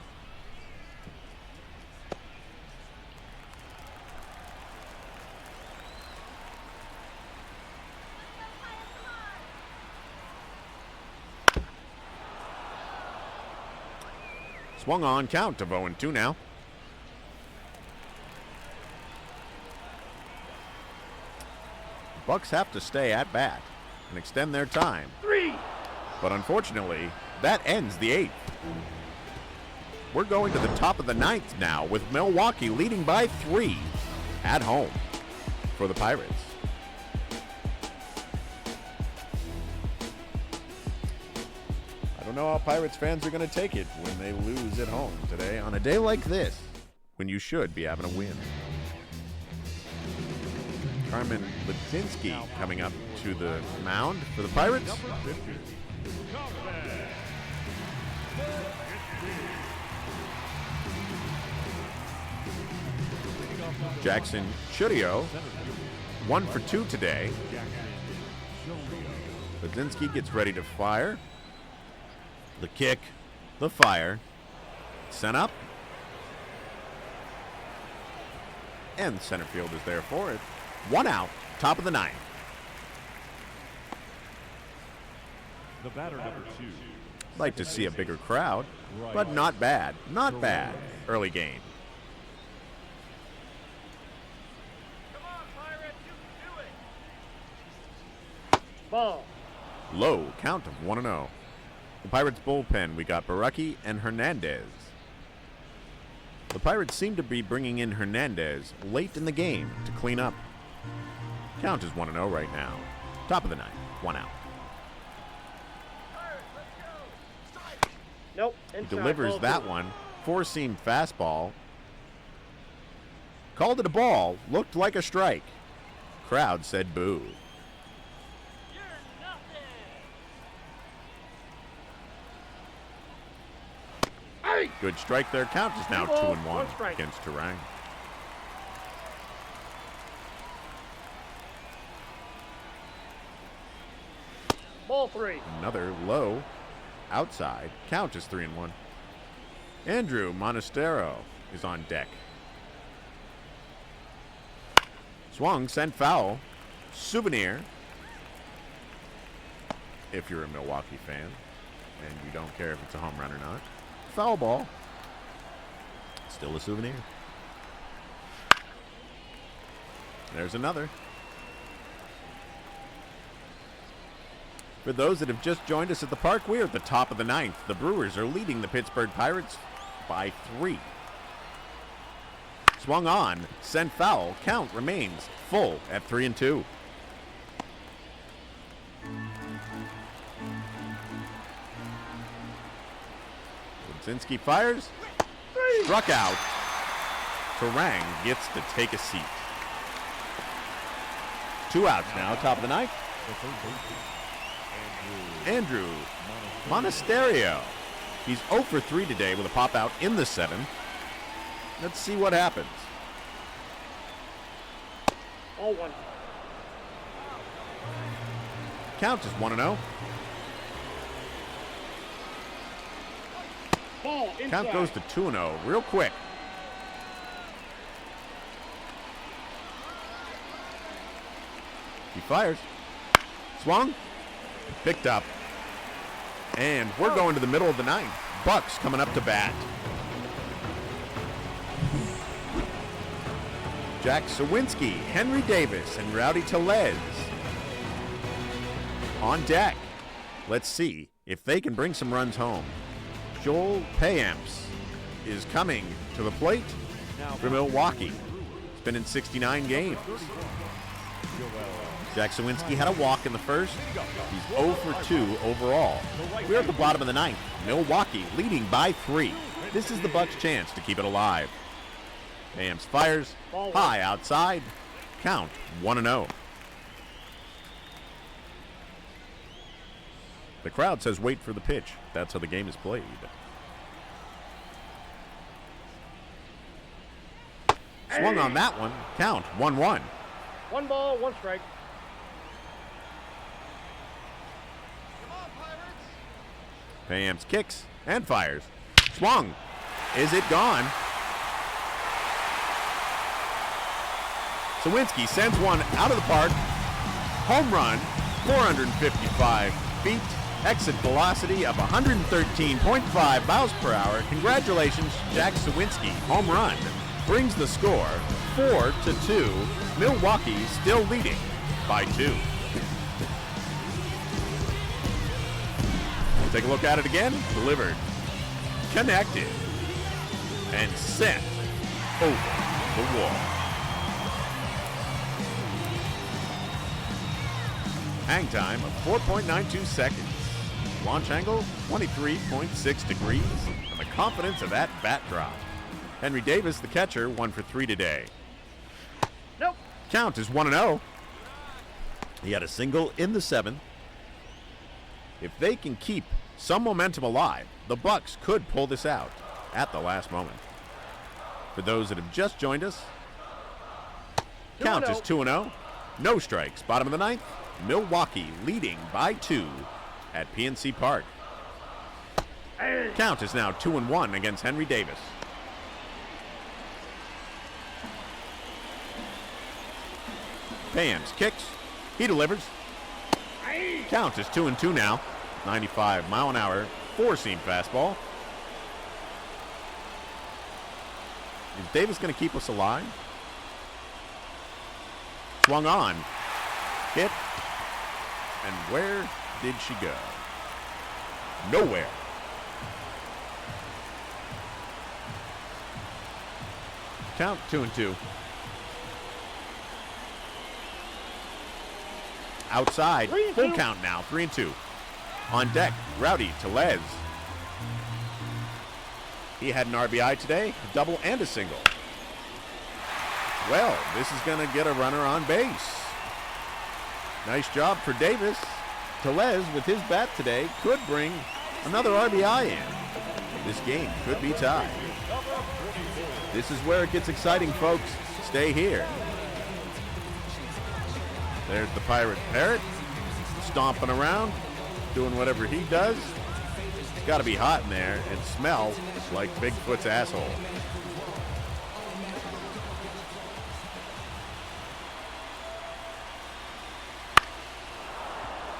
Swung on, count of 0-2 now. Bucks have to stay at bat and extend their time. 3. But unfortunately, that ends the 8th. We're going to the top of the 9th now with Milwaukee leading by 3 at home for the Pirates. I don't know how Pirates fans are going to take it when they lose at home today on a day like this when you should be having a win. Carmen Latinsky coming up to the mound for the Pirates. Number 50, Combat. Jackson Chudio, 1 for 2 today. Latinsky gets ready to fire. The kick, the fire, sent up. And center field is there for it. 1 out, top of the 9th. The batter, number 2. Like to see a bigger crowd, but not bad. Not bad. Early game. Come on, Pirates, you can do it. Ball. Low count of 1-0. The Pirates bullpen, we got Baraki and Hernandez. The Pirates seem to be bringing in Hernandez late in the game to clean up. Count is 1-0 right now. Top of the 9th, 1 out. Nope. He Inside, delivers ball that 2. one. 4-seam fastball. Called it a ball. Looked like a strike. Crowd said boo. Hey! Good strike there. Count is now 2-1 against Terang. Ball 3. Another low outside. Count is 3-1. Andrew Monastero is on deck. Swung, sent foul. Souvenir. If you're a Milwaukee fan and you don't care if it's a home run or not. Foul ball. Still a souvenir. There's another. For those that have just joined us at the park, we're at the top of the 9th. The Brewers are leading the Pittsburgh Pirates by 3. Swung on, sent foul. Count remains full at 3-2. Lubzinski fires. Struck out. Terang gets to take a seat. 2 outs now, top of the 9th. Andrew Monasterio. He's 0 for 3 today with a pop out in the 7th. Let's see what happens. Ball 1. Count is 1-0. Ball inside. Count goes to 2-0 real quick. He fires. Swung. Picked up. And we're going to the middle of the 9th. Bucks coming up to bat. Jack Sawinski, Henry Davis, and Rowdy Tellez on deck. Let's see if they can bring some runs home. Joel Payamps is coming to the plate for Milwaukee. He's been in 69 games. Jack Sawinski had a walk in the first. He's 0 for 2 overall. We're at the bottom of the ninth. Milwaukee leading by 3. This is the Bucks' chance to keep it alive. Payamps fires high outside. Count 1-0. The crowd says wait for the pitch. That's how the game is played. Swung on that one. Count 1-1. 1 ball, 1 strike. Payamps kicks and fires. Swung. Is it gone? Sawinski sends one out of the park. Home run, 455 feet. Exit velocity of 113.5 miles per hour. Congratulations, Jack Sawinski. Home run brings the score 4-2. Milwaukee still leading by 2. Take a look at it again. Delivered, connected, and sent over the wall. Hang time of 4.92 seconds. Launch angle 23.6 degrees. And the confidence of that bat drop. Henry Davis, the catcher, 1 for 3 today. Nope. Count is 1-0. He had a single in the 7th. If they can keep some momentum alive, the Bucks could pull this out at the last moment. For those that have just joined us, count is 2-0. No strikes. Bottom of the ninth. Milwaukee leading by 2 at PNC Park. Count is now 2-1 against Henry Davis. Payamps kicks. He delivers. Count is 2-2 now. 95 mile an hour, 4-seam fastball. Is Davis going to keep us alive? Swung on. Hit. And where did she go? Nowhere. Count 2-2. Outside. Full count now. 3-2. On deck, Rowdy Tellez. He had an RBI today, a double and a single. Well, this is going to get a runner on base. Nice job for Davis. Tellez, with his bat today, could bring another RBI in. This game could be tied. This is where it gets exciting, folks. Stay here. There's the Pirate Parrot, stomping around, doing whatever he does. It's got to be hot in there and smell like Bigfoot's asshole.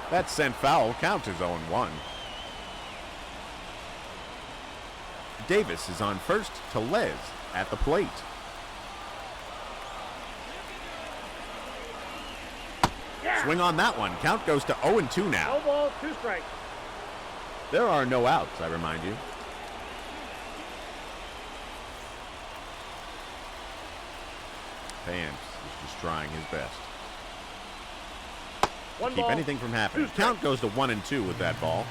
That's sent foul. Count is 0-1. Davis is on first. Tellez at the plate. Yeah. Swing on that one. Count goes to 0-2 now. 1 ball, 2 strikes. There are no outs, I remind you. Payamps is just trying his best. One Keep ball, anything from happening. 2 Count strikes. goes to 1-2 with that ball.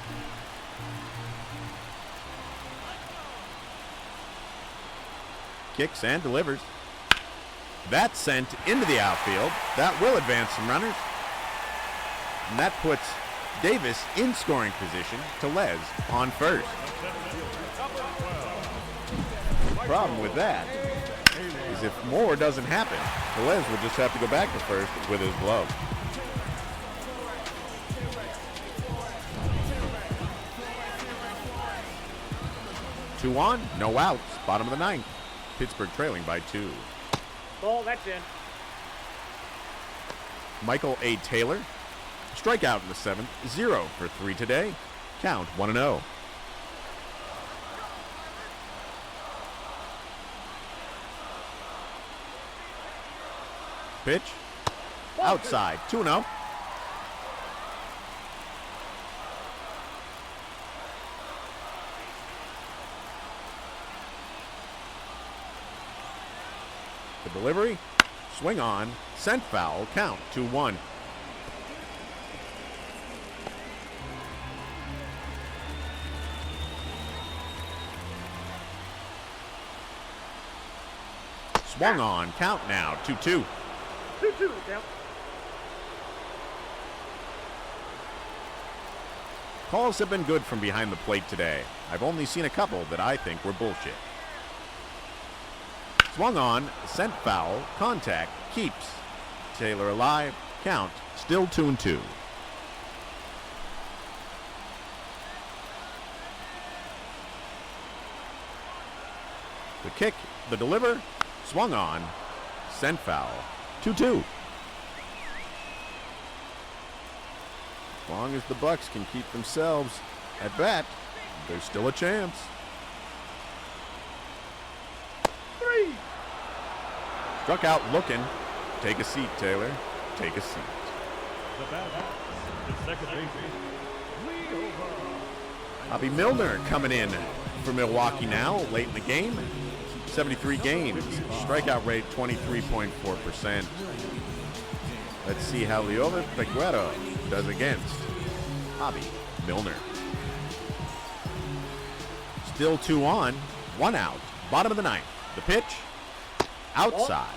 Kicks and delivers. That's sent into the outfield. That will advance some runners. And that puts Davis in scoring position. Tellez on first. The problem with that is if more doesn't happen, Tellez will just have to go back to first with his glove. Two on, no outs. Bottom of the ninth. Pittsburgh trailing by 2. Ball, that's in. Michael A. Taylor, strikeout in the 7th, 0 for 3 today. Count 1-0. pitch. Outside, 2-0. The delivery, swing on, sent foul, count 2-1. Swung on, count now, 2-2. 2-2 count. Calls have been good from behind the plate today. I've only seen a couple that I think were bullshit. Swung on, sent foul, contact, keeps. Taylor alive, count, still 2-2. The kick, the deliver, swung on, sent foul, 2-2. As long as the Bucks can keep themselves at bat, there's still a chance. 3. Struck out looking. Take a seat, Taylor. Take a seat. The batter, the second baseman, Bobby Milner coming in for Milwaukee now, late in the game. 73 games, strikeout rate 23.4%. Let's see how Liover Peguero does against Bobby Milner. Still 2 on, 1 out, bottom of the ninth. The pitch, outside,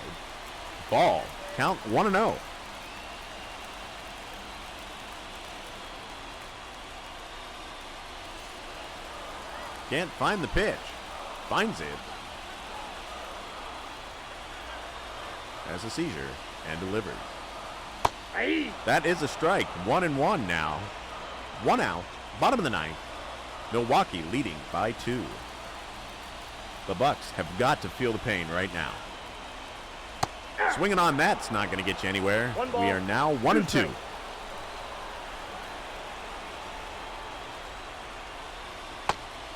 ball, count 1-0. Can't find the pitch, finds it. Has a seizure and delivers. Aye. That is a strike, 1-1 now. 1 out, bottom of the ninth. Milwaukee leading by 2. The Bucks have got to feel the pain right now. Swinging on that's not going to get you anywhere. One ball, We are now 1-2.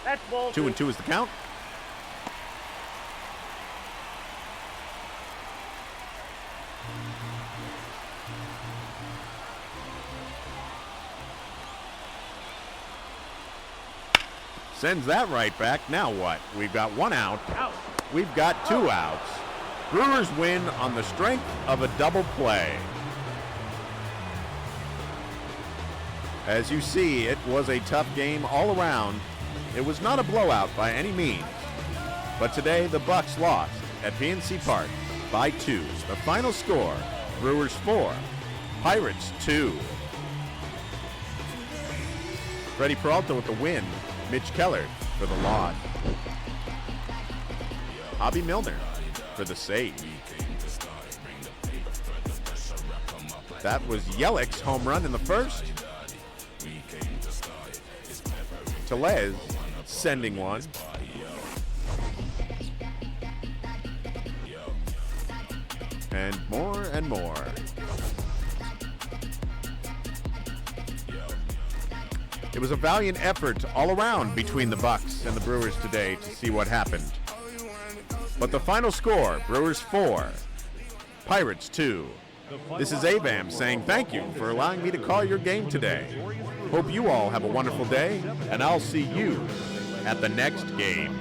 That's ball 2-2 is the count. Sends that right back. Now what? We've got 1 out. Out. We've got 2 outs. Brewers win on the strength of a double play. As you see, it was a tough game all around. It was not a blowout by any means. But today, the Bucks lost at PNC Park by 2. The final score, Brewers 4, Pirates 2. Freddie Peralta with the win. Mitch Keller for the loss. Bobby Milner for the save. That was Yelich's home run in the first. Tellez sending one. And more and more. It was a valiant effort all around between the Bucks and the Brewers today to see what happened. But the final score, Brewers 4, Pirates 2. This is Avam saying thank you for allowing me to call your game today. Hope you all have a wonderful day, and I'll see you at the next game.